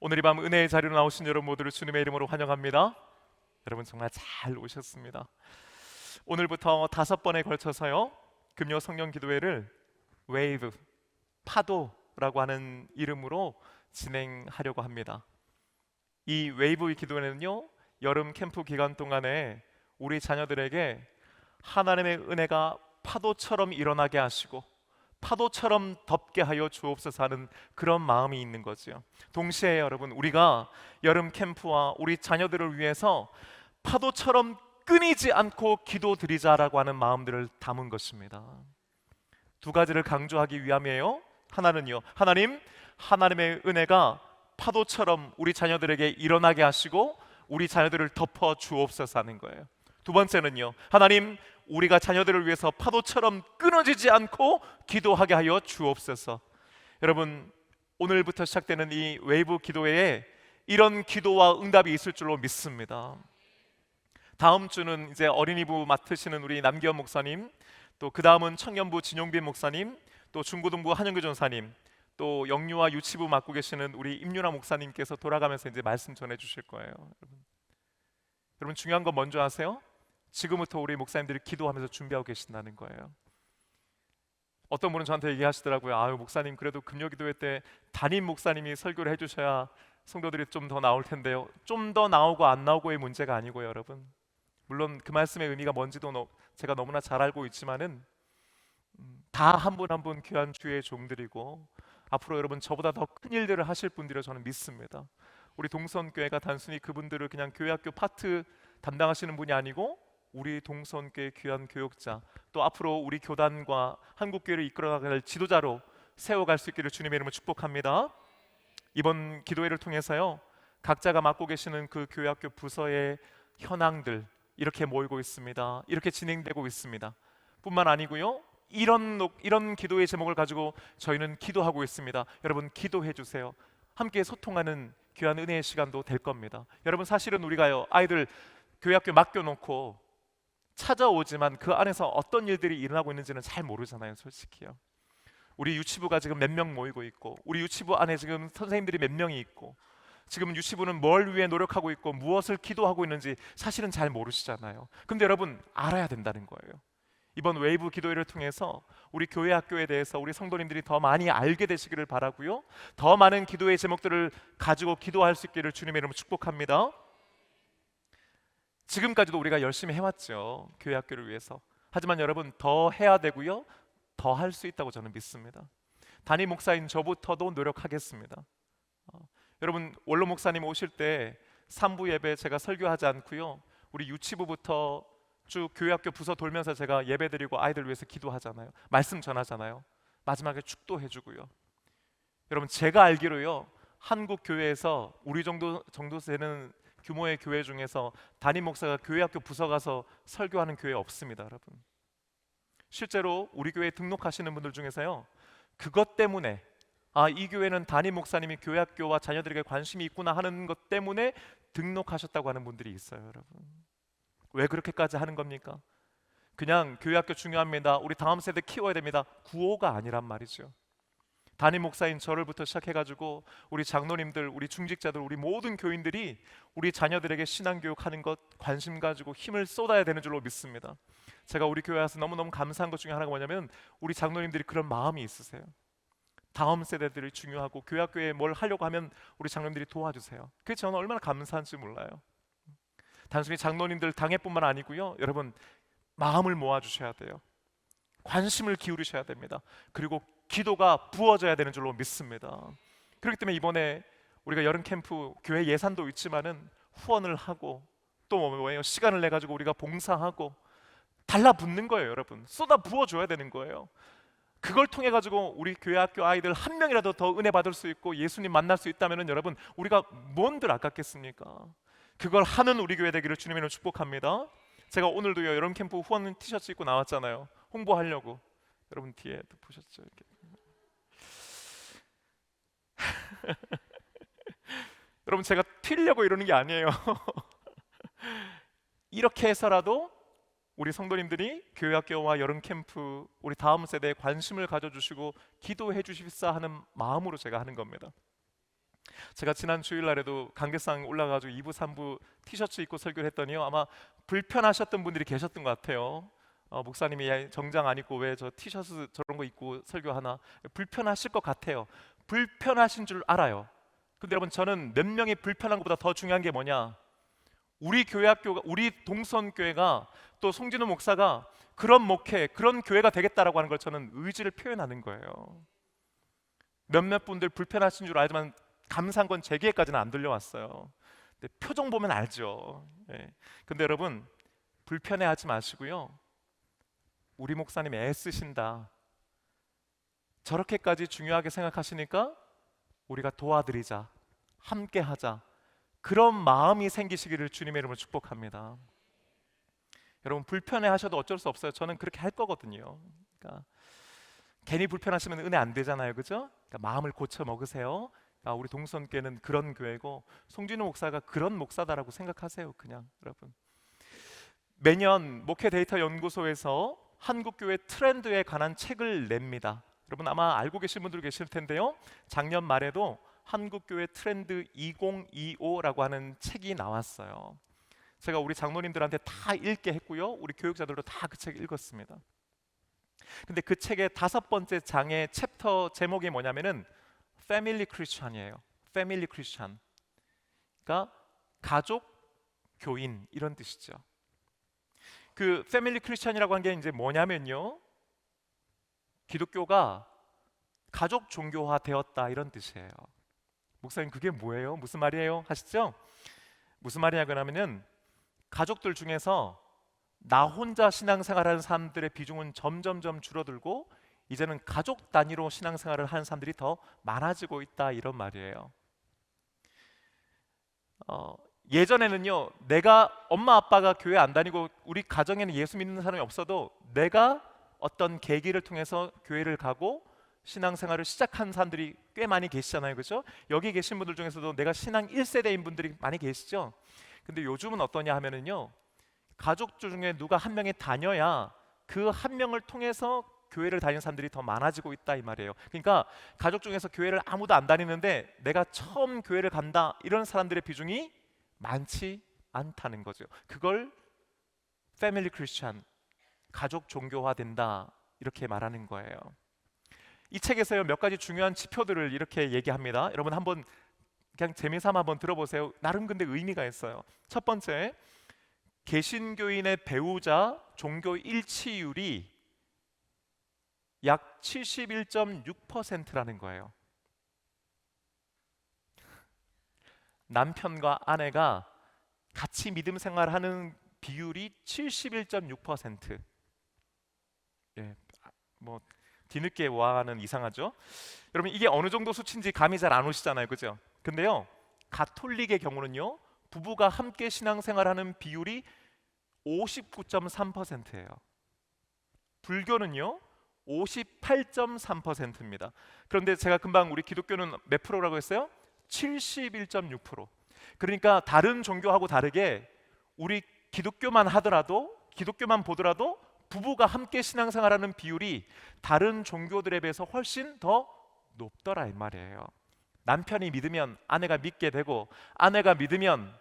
오늘 이 밤 은혜의 자리로 나오신 여러분 모두를 주님의 이름으로 환영합니다. 여러분 정말 잘 오셨습니다. 오늘부터 5번에 걸쳐서요, 금요 성령 기도회를 웨이브, 파도라고 하는 이름으로 진행하려고 합니다. 이 웨이브 기도회는요, 여름 캠프 기간 동안에 우리 자녀들에게 하나님의 은혜가 파도처럼 일어나게 하시고 파도처럼 덮게 하여 주옵소서 하는 그런 마음이 있는 거죠. 동시에 여러분, 우리가 여름 캠프와 우리 자녀들을 위해서 파도처럼 끊이지 않고 기도드리자라고 하는 마음들을 담은 것입니다. 두 가지를 강조하기 위함이에요. 하나는요, 하나님의 은혜가 파도처럼 우리 자녀들에게 일어나게 하시고 우리 자녀들을 덮어 주옵소서 하는 거예요. 두 번째는요, 하나님, 우리가 자녀들을 위해서 파도처럼 끊어지지 않고 기도하게 하여 주옵소서. 여러분, 오늘부터 시작되는 이 웨이브 기도회에 이런 기도와 응답이 있을 줄로 믿습니다. 다음 주는 이제 어린이부 맡으시는 우리 남기현 목사님, 또 그 다음은 청년부 진용빈 목사님, 또 중고등부 한영규 전사님, 또 영유아 유치부 맡고 계시는 우리 임윤아 목사님께서 돌아가면서 이제 말씀 전해 주실 거예요. 여러분 중요한 건 먼저 아세요? 지금부터 우리 목사님들이 기도하면서 준비하고 계신다는 거예요. 어떤 분은 저한테 얘기하시더라고요. 아유, 목사님, 그래도 금요 기도회 때 담임 목사님이 설교를 해주셔야 성도들이 좀 더 나올 텐데요. 좀 더 나오고 안 나오고의 문제가 아니고요, 여러분. 물론 그 말씀의 의미가 뭔지도 제가 너무나 잘 알고 있지만은 다 한 분 한 분 귀한 주의 종들이고 앞으로 여러분 저보다 더 큰 일들을 하실 분들이라 저는 믿습니다. 우리 동선교회가 단순히 그분들을 그냥 교회학교 파트 담당하시는 분이 아니고 우리 동선교회 귀한 교육자, 또 앞으로 우리 교단과 한국교회를 이끌어가갈 지도자로 세워갈 수 있기를 주님의 이름으로 축복합니다. 이번 기도회를 통해서요, 각자가 맡고 계시는 그 교회학교 부서의 현황들 이렇게 모이고 있습니다. 이렇게 진행되고 있습니다. 뿐만 아니고요, 이런 기도의 제목을 가지고 저희는 기도하고 있습니다. 여러분 기도해 주세요. 함께 소통하는 귀한 은혜의 시간도 될 겁니다. 여러분, 사실은 우리가요, 아이들 교회학교 맡겨놓고 찾아오지만 그 안에서 어떤 일들이 일어나고 있는지는 잘 모르잖아요, 솔직히요. 우리 유치부가 지금 몇 명 모이고 있고, 우리 유치부 안에 지금 선생님들이 몇 명이 있고, 지금 유치부는 뭘 위해 노력하고 있고 무엇을 기도하고 있는지 사실은 잘 모르시잖아요. 근데 여러분 알아야 된다는 거예요. 이번 웨이브 기도회를 통해서 우리 교회 학교에 대해서 우리 성도님들이 더 많이 알게 되시기를 바라고요, 더 많은 기도의 제목들을 가지고 기도할 수 있기를 주님의 이름으로 축복합니다. 지금까지도 우리가 열심히 해왔죠, 교회 학교를 위해서. 하지만 여러분 더 해야 되고요, 더 할 수 있다고 저는 믿습니다. 담임 목사인 저부터도 노력하겠습니다. 여러분 원로 목사님 오실 때 3부 예배 제가 설교하지 않고요, 우리 유치부부터 쭉 교회학교 부서 돌면서 제가 예배드리고 아이들 위해서 기도하잖아요. 말씀 전하잖아요. 마지막에 축도해 주고요. 여러분 제가 알기로요, 한국 교회에서 우리 정도 되는 규모의 교회 중에서 담임 목사가 교회학교 부서 가서 설교하는 교회 없습니다, 여러분. 실제로 우리 교회에 등록하시는 분들 중에서요, 그것 때문에 이 교회는 담임 목사님이 교회학교와 자녀들에게 관심이 있구나 하는 것 때문에 등록하셨다고 하는 분들이 있어요, 여러분. 왜 그렇게까지 하는 겁니까? 그냥 교회학교 중요합니다, 우리 다음 세대 키워야 됩니다, 구호가 아니란 말이죠. 담임 목사인 저를부터 시작해가지고 우리 장로님들, 우리 중직자들, 우리 모든 교인들이 우리 자녀들에게 신앙교육하는 것 관심 가지고 힘을 쏟아야 되는 줄로 믿습니다. 제가 우리 교회 와서 너무너무 감사한 것 중에 하나가 뭐냐면 우리 장로님들이 그런 마음이 있으세요. 다음 세대들이 중요하고 교회학교에 뭘 하려고 하면 우리 장로님들이 도와주세요. 그게 저는 얼마나 감사한지 몰라요. 단순히 장로님들 당회뿐만 아니고요, 여러분 마음을 모아주셔야 돼요. 관심을 기울이셔야 됩니다. 그리고 기도가 부어져야 되는 줄로 믿습니다. 그렇기 때문에 이번에 우리가 여름 캠프 교회 예산도 있지만은 후원을 하고 또 뭐예요? 시간을 내 가지고 우리가 봉사하고 달라붙는 거예요, 여러분. 쏟아 부어줘야 되는 거예요. 그걸 통해 가지고 우리 교회 학교 아이들 한 명이라도 더 은혜 받을 수 있고 예수님 만날 수 있다면은 여러분 우리가 뭔들 아깝겠습니까? 그걸 하는 우리 교회 되기를 주님의 이름으로 축복합니다. 제가 오늘도요, 여름 캠프 후원 티셔츠 입고 나왔잖아요. 홍보하려고. 여러분 뒤에 보셨죠? 이렇게. 여러분 제가 튀려고 이러는 게 아니에요. 이렇게 해서라도 우리 성도님들이 교회학교와 여름 캠프 우리 다음 세대에 관심을 가져주시고 기도해 주십사 하는 마음으로 제가 하는 겁니다. 제가 지난 주일날에도 강대상 올라가지고 2부 3부 티셔츠 입고 설교를 했더니요, 아마 불편하셨던 분들이 계셨던 것 같아요. 목사님이 정장 안 입고 왜 저 티셔츠 저런 거 입고 설교하나, 불편하실 것 같아요. 불편하신 줄 알아요. 근데 여러분, 저는 몇 명이 불편한 것보다 더 중요한 게 뭐냐, 우리 교회 학교가, 우리 동선교회가, 또 송진우 목사가 그런 목회, 그런 교회가 되겠다라고 하는 걸 저는 의지를 표현하는 거예요. 몇몇 분들 불편하신 줄 알지만 감사한 건 제 귀에까지는 안 들려왔어요. 근데 표정 보면 알죠. 예. 근데 여러분, 불편해하지 마시고요, 우리 목사님 애쓰신다, 저렇게까지 중요하게 생각하시니까 우리가 도와드리자, 함께하자, 그런 마음이 생기시기를 주님의 이름으로 축복합니다. 여러분, 불편해하셔도 어쩔 수 없어요. 저는 그렇게 할 거거든요. 그러니까 괜히 불편하시면 은혜 안 되잖아요, 그죠? 그러니까 마음을 고쳐 먹으세요. 우리 동선교회는 그런 교회고 송진우 목사가 그런 목사다라고 생각하세요. 그냥 여러분, 매년 목회 데이터 연구소에서 한국교회 트렌드에 관한 책을 냅니다. 여러분 아마 알고 계신 분들 계실 텐데요, 작년 말에도 한국교회 트렌드 2025라고 하는 책이 나왔어요. 제가 우리 장로님들한테 다 읽게 했고요, 우리 교육자들도 다 그 책 읽었습니다. 근데 그 책의 5번째 장의 챕터 제목이 뭐냐면은 패밀리 크리스천이에요. 패밀리 크리스천, 그러니까 가족 교인, 이런 뜻이죠. 그 패밀리 크리스천이라고 한 게 이제 뭐냐면요, 기독교가 가족 종교화 되었다, 이런 뜻이에요. 목사님 그게 뭐예요? 무슨 말이에요? 하시죠? 무슨 말이냐 그러면은, 가족들 중에서 나 혼자 신앙생활하는 사람들의 비중은 점점점 줄어들고 이제는 가족 단위로 신앙생활을 하는 사람들이 더 많아지고 있다, 이런 말이에요. 예전에는요, 내가 엄마 아빠가 교회 안 다니고 우리 가정에는 예수 믿는 사람이 없어도 내가 어떤 계기를 통해서 교회를 가고 신앙생활을 시작한 사람들이 꽤 많이 계시잖아요, 그렇죠? 여기 계신 분들 중에서도 내가 신앙 1세대인 분들이 많이 계시죠? 근데 요즘은 어떠냐 하면은요, 가족 중에 누가 한 명이 다녀야 그 한 명을 통해서 교회를 다니는 사람들이 더 많아지고 있다, 이 말이에요. 그러니까 가족 중에서 교회를 아무도 안 다니는데 내가 처음 교회를 간다, 이런 사람들의 비중이 많지 않다는 거죠. 그걸 패밀리 크리스천, 가족 종교화된다, 이렇게 말하는 거예요. 이 책에서요, 몇 가지 중요한 지표들을 이렇게 얘기합니다. 여러분 한번 그냥 재미삼아 한번 들어보세요. 나름 근데 의미가 있어요. 첫 번째, 개신교인의 배우자 종교 일치율이 약 71.6%라는 거예요. 남편과 아내가 같이 믿음 생활하는 비율이 71.6%. 예, 뭐 뒤늦게 와는 이상하죠? 여러분 이게 어느 정도 수치인지 감이 잘 안 오시잖아요, 그죠? 근데요, 가톨릭의 경우는요, 부부가 함께 신앙생활하는 비율이 59.3%예요. 불교는요 58.3%입니다. 그런데 제가 금방 우리 기독교는 몇 프로라고 했어요? 71.6%. 그러니까 다른 종교하고 다르게 우리 기독교만 하더라도, 기독교만 보더라도 부부가 함께 신앙생활하는 비율이 다른 종교들에 비해서 훨씬 더 높더라, 이 말이에요. 남편이 믿으면 아내가 믿게 되고, 아내가 믿으면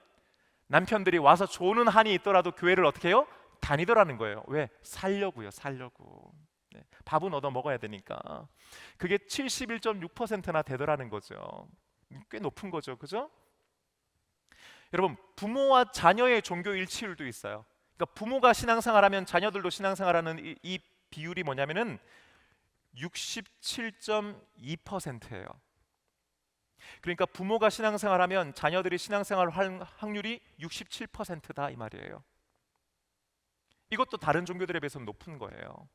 남편들이 와서 조는 한이 있더라도 교회를 어떻게 해요? 다니더라는 거예요. 왜? 살려고요, 살려고. 네, 밥은 얻어 먹어야 되니까. 그게 71.6%나 되더라는 거죠. 꽤 높은 거죠, 그죠? 여러분, 부모와 자녀의 종교 일치율도 있어요. 그러니까 부모가 신앙생활하면 자녀들도 신앙생활하는 이 비율이 뭐냐면은 67.2%예요. 그러니까 부모가 신앙생활하면 자녀들이 신앙생활할 확률이 67%다, 이 말이에요. 이것도 다른 종교들에 비해서 높은 거예요.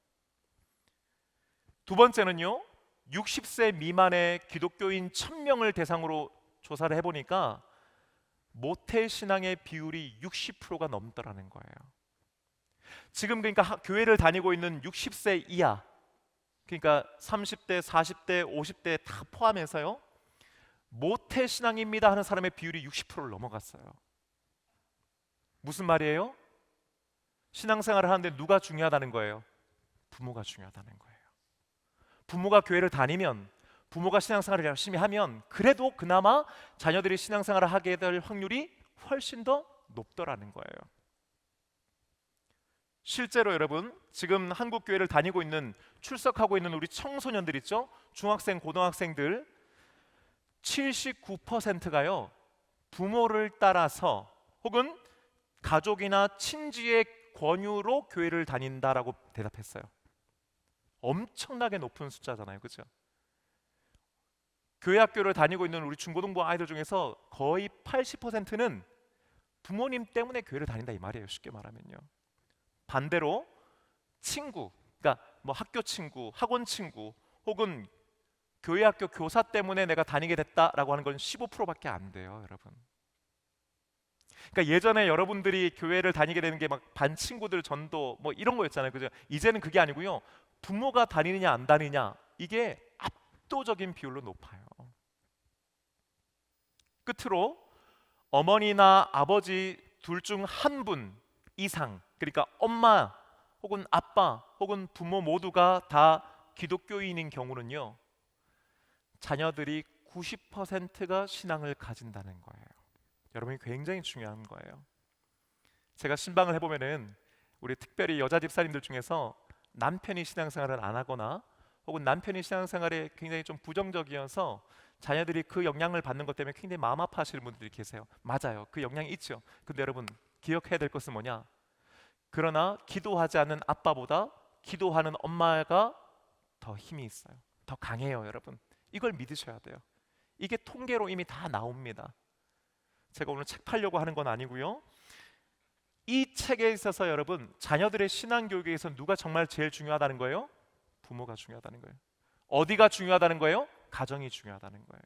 두 번째는요, 60세 미만의 기독교인 1000명을 대상으로 조사를 해보니까 모태 신앙의 비율이 60%가 넘더라는 거예요. 지금 그러니까 교회를 다니고 있는 60세 이하, 그러니까 30대, 40대, 50대 다 포함해서요, 모태 신앙입니다 하는 사람의 비율이 60%를 넘어갔어요. 무슨 말이에요? 신앙생활을 하는데 누가 중요하다는 거예요? 부모가 중요하다는 거예요. 부모가 교회를 다니면 부모가 신앙생활을 열심히 하면 그래도 그나마 자녀들이 신앙생활을 하게 될 확률이 훨씬 더 높더라는 거예요. 실제로 여러분, 지금 한국 교회를 다니고 있는, 출석하고 있는 우리 청소년들 있죠? 중학생, 고등학생들 79%가요 부모를 따라서 혹은 가족이나 친지의 권유로 교회를 다닌다라고 대답했어요. 엄청나게 높은 숫자잖아요, 그죠? 교회 학교를 다니고 있는 우리 중고등부 아이들 중에서 거의 80%는 부모님 때문에 교회를 다닌다 이 말이에요. 쉽게 말하면요. 반대로 친구, 그러니까 뭐 학교 친구, 학원 친구 혹은 교회 학교 교사 때문에 내가 다니게 됐다라고 하는 건 15%밖에 안 돼요, 여러분. 그러니까 예전에 여러분들이 교회를 다니게 되는 게 막 반 친구들 전도 뭐 이런 거였잖아요, 그죠? 이제는 그게 아니고요. 부모가 다니느냐 안 다니냐 이게 압도적인 비율로 높아요. 끝으로 어머니나 아버지 둘 중 한 분 이상, 그러니까 엄마 혹은 아빠 혹은 부모 모두가 다 기독교인인 경우는요, 자녀들이 90%가 신앙을 가진다는 거예요. 여러분이 굉장히 중요한 거예요. 제가 신방을 해보면은 우리 특별히 여자 집사님들 중에서 남편이 신앙생활을 안 하거나 혹은 남편이 신앙생활에 굉장히 좀 부정적이어서 자녀들이 그 영향을 받는 것 때문에 굉장히 마음 아파하시는 분들이 계세요. 맞아요, 그 영향이 있죠. 근데 여러분 기억해야 될 것은 뭐냐? 그러나 기도하지 않는 아빠보다 기도하는 엄마가 더 힘이 있어요. 더 강해요, 여러분. 이걸 믿으셔야 돼요. 이게 통계로 이미 다 나옵니다. 제가 오늘 책 팔려고 하는 건 아니고요. 이 책에 있어서 여러분, 자녀들의 신앙 교육에 있어서 누가 정말 제일 중요하다는 거예요? 부모가 중요하다는 거예요. 어디가 중요하다는 거예요? 가정이 중요하다는 거예요.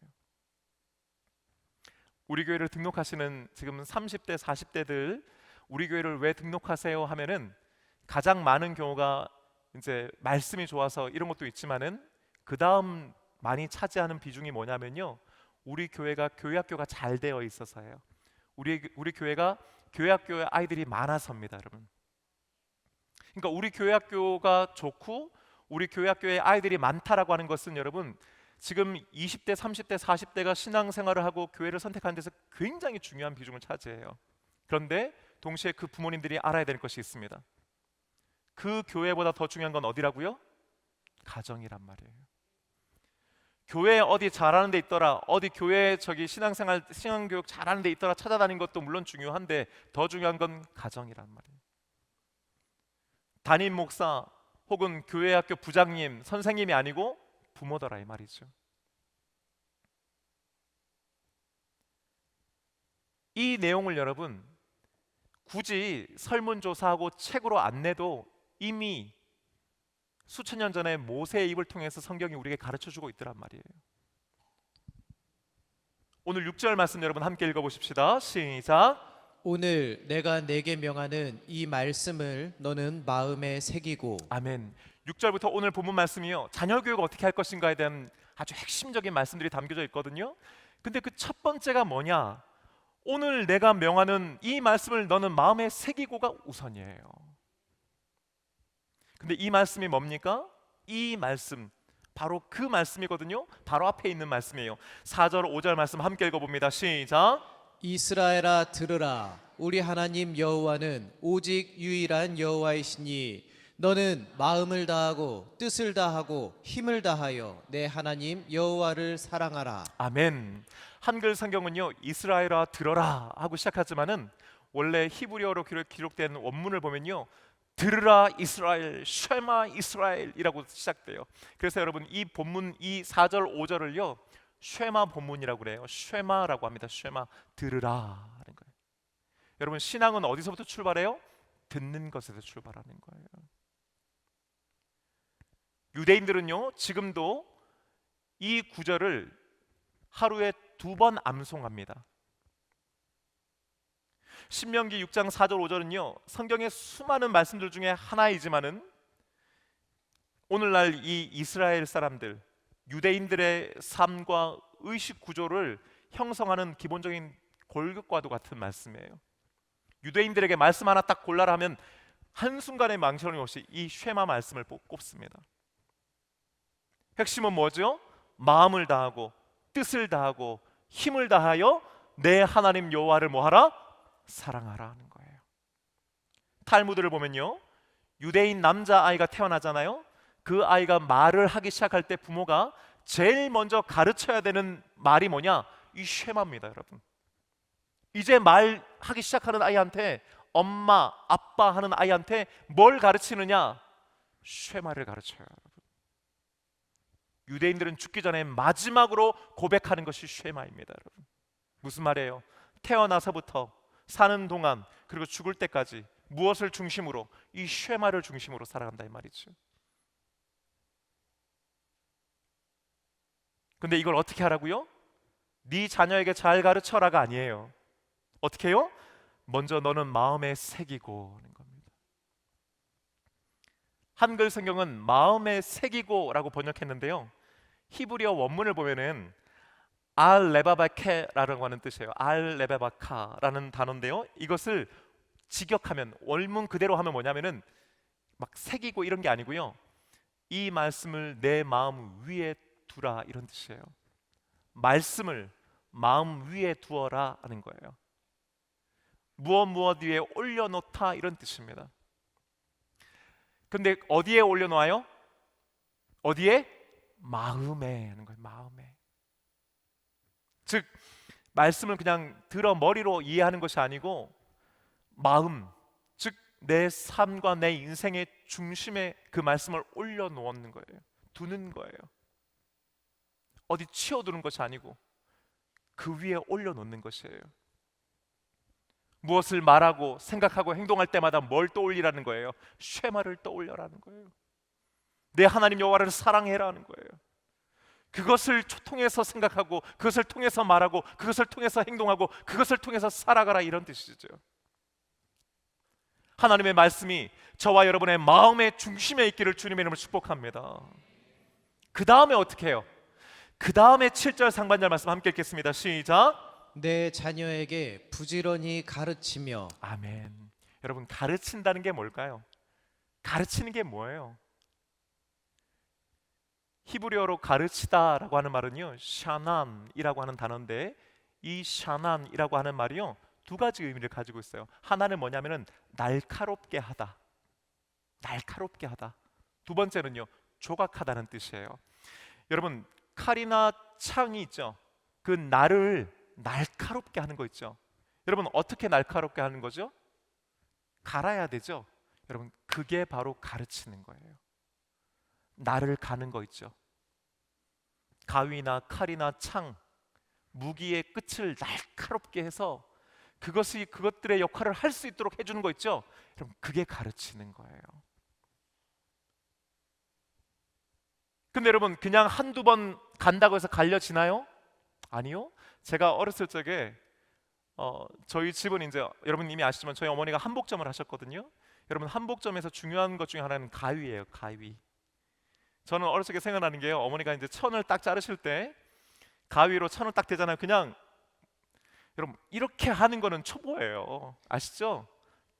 우리 교회를 등록하시는 지금 30대, 40대들 우리 교회를 왜 등록하세요 하면은 가장 많은 경우가 이제 말씀이 좋아서 이런 것도 있지만은 그 다음 많이 차지하는 비중이 뭐냐면요, 우리 교회가 교회학교가 잘 되어 있어서예요. 우리 교회가 교회학교에 아이들이 많아서입니다, 여러분. 그러니까 우리 교회학교가 좋고 우리 교회학교에 아이들이 많다라고 하는 것은 여러분, 지금 20대, 30대, 40대가 신앙생활을 하고 교회를 선택하는 데서 굉장히 중요한 비중을 차지해요. 그런데 동시에 그 부모님들이 알아야 될 것이 있습니다. 그 교회보다 더 중요한 건 어디라고요? 가정이란 말이에요. 교회 어디 잘하는 데 있더라, 어디 교회 저기 신앙생활 신앙교육 잘하는 데 있더라 찾아다니는 것도 물론 중요한데 더 중요한 건 가정이란 말이에요. 담임 목사 혹은 교회 학교 부장님, 선생님이 아니고 부모더라 이 말이죠. 이 내용을 여러분 굳이 설문조사하고 책으로 안 내도 이미 수천 년 전에 모세의 입을 통해서 성경이 우리에게 가르쳐주고 있더란 말이에요. 오늘 6절 말씀 여러분 함께 읽어보십시다. 시작. 오늘 내가 내게 명하는 이 말씀을 너는 마음에 새기고. 아멘. 6절부터 오늘 본문 말씀이요, 자녀 교육을 어떻게 할 것인가에 대한 아주 핵심적인 말씀들이 담겨져 있거든요. 근데 그 첫 번째가 뭐냐? 오늘 내가 명하는 이 말씀을 너는 마음에 새기고가 우선이에요. 근데 이 말씀이 뭡니까? 이 말씀 바로 그 말씀이거든요. 바로 앞에 있는 말씀이에요. 4절 5절 말씀 함께 읽어봅니다. 시작. 이스라엘아 들으라. 우리 하나님 여호와는 오직 유일한 여호와이시니 너는 마음을 다하고 뜻을 다하고 힘을 다하여 내 하나님 여호와를 사랑하라. 아멘. 한글 성경은요, 이스라엘아 들어라 하고 시작하지만은 원래 히브리어로 기록된 원문을 보면요, 들으라 이스라엘, 쉐마 이스라엘이라고 시작돼요. 그래서 여러분 이 본문 이 4절 5절을요 쉐마 본문이라고 그래요. 쉐마라고 합니다. 쉐마, 들으라 하는 거예요. 여러분 신앙은 어디서부터 출발해요? 듣는 것에서 출발하는 거예요. 유대인들은요 지금도 이 구절을 하루에 2번 암송합니다. 신명기 6장 4절 5절은요 성경의 수많은 말씀들 중에 하나이지만은 오늘날 이 이스라엘 사람들, 유대인들의 삶과 의식 구조를 형성하는 기본적인 골격과도 같은 말씀이에요. 유대인들에게 말씀 하나 딱 골라라 하면 한순간에 망설임 없이 이 쉐마 말씀을 꼽습니다. 핵심은 뭐죠? 마음을 다하고 뜻을 다하고 힘을 다하여 내 하나님 여호와를 뭐하라? 사랑하라 하는 거예요. 탈무드를 보면요, 유대인 남자아이가 태어나잖아요. 그 아이가 말을 하기 시작할 때 부모가 제일 먼저 가르쳐야 되는 말이 뭐냐? 이 쉐마입니다, 여러분. 이제 말하기 시작하는 아이한테, 엄마, 아빠 하는 아이한테 뭘 가르치느냐? 쉐마를 가르쳐요, 여러분. 유대인들은 죽기 전에 마지막으로 고백하는 것이 쉐마입니다, 여러분. 무슨 말이에요? 태어나서부터 사는 동안 그리고 죽을 때까지 무엇을 중심으로? 이 쉐마를 중심으로 살아간다 이 말이죠. 근데 이걸 어떻게 하라고요? 네 자녀에게 잘 가르쳐라가 아니에요. 어떻게 해요? 먼저 너는 마음에 새기고 하는 겁니다. 한글 성경은 마음에 새기고라고 번역했는데요, 히브리어 원문을 보면은 알레바바케라고 하는 뜻이에요. 알레바바카라는 단어인데요, 이것을 직역하면, 원문 그대로 하면 뭐냐면은 막 새기고 이런 게 아니고요, 이 말씀을 내 마음 위에 두라 이런 뜻이에요. 말씀을 마음 위에 두어라 하는 거예요. 무엇 위에 올려놓다 이런 뜻입니다. 근데 어디에 올려놓아요? 어디에? 마음에 하는 거예요. 마음에. 즉 말씀을 그냥 들어 머리로 이해하는 것이 아니고 마음, 즉 내 삶과 내 인생의 중심에 그 말씀을 올려놓는 거예요. 두는 거예요. 어디 치워두는 것이 아니고 그 위에 올려놓는 것이에요. 무엇을 말하고 생각하고 행동할 때마다 뭘 떠올리라는 거예요? 쉐마를 떠올려라는 거예요. 내 하나님 여호와를 사랑해라는 거예요. 그것을 통해서 생각하고, 그것을 통해서 말하고, 그것을 통해서 행동하고, 그것을 통해서 살아가라 이런 뜻이죠. 하나님의 말씀이 저와 여러분의 마음의 중심에 있기를 주님의 이름으로 축복합니다. 그 다음에 어떻게 해요? 그 다음에 7절 상반절 말씀 함께 읽겠습니다. 시작. 내 자녀에게 부지런히 가르치며. 아멘. 여러분, 가르친다는 게 뭘까요? 가르치는 게 뭐예요? 히브리어로 가르치다라고 하는 말은요, 샤난이라고 하는 단어인데, 이 샤난이라고 하는 말이요, 두 가지 의미를 가지고 있어요. 하나는 뭐냐면은 날카롭게 하다, 날카롭게 하다. 두 번째는요, 조각하다는 뜻이에요. 여러분, 칼이나 창이 있죠. 그 날을 날카롭게 하는 거 있죠. 여러분, 어떻게 날카롭게 하는 거죠? 갈아야 되죠. 여러분, 그게 바로 가르치는 거예요. 날을 가는 거 있죠. 가위나 칼이나 창, 무기의 끝을 날카롭게 해서 그것이 그것들의 역할을 할 수 있도록 해주는 거 있죠. 여러분, 그게 가르치는 거예요. 근데 여러분, 그냥 한두 번 간다고 해서 갈려지나요? 아니요. 제가 어렸을 적에 저희 집은 이제 여러분 이미 아시지만 저희 어머니가 한복점을 하셨거든요. 여러분, 한복점에서 중요한 것 중에 하나는 가위예요. 가위. 저는 어렸을 때 생각나는 게요, 어머니가 이제 천을 딱 자르실 때 가위로 천을 딱 대잖아요. 그냥 여러분, 이렇게 하는 거는 초보예요. 아시죠?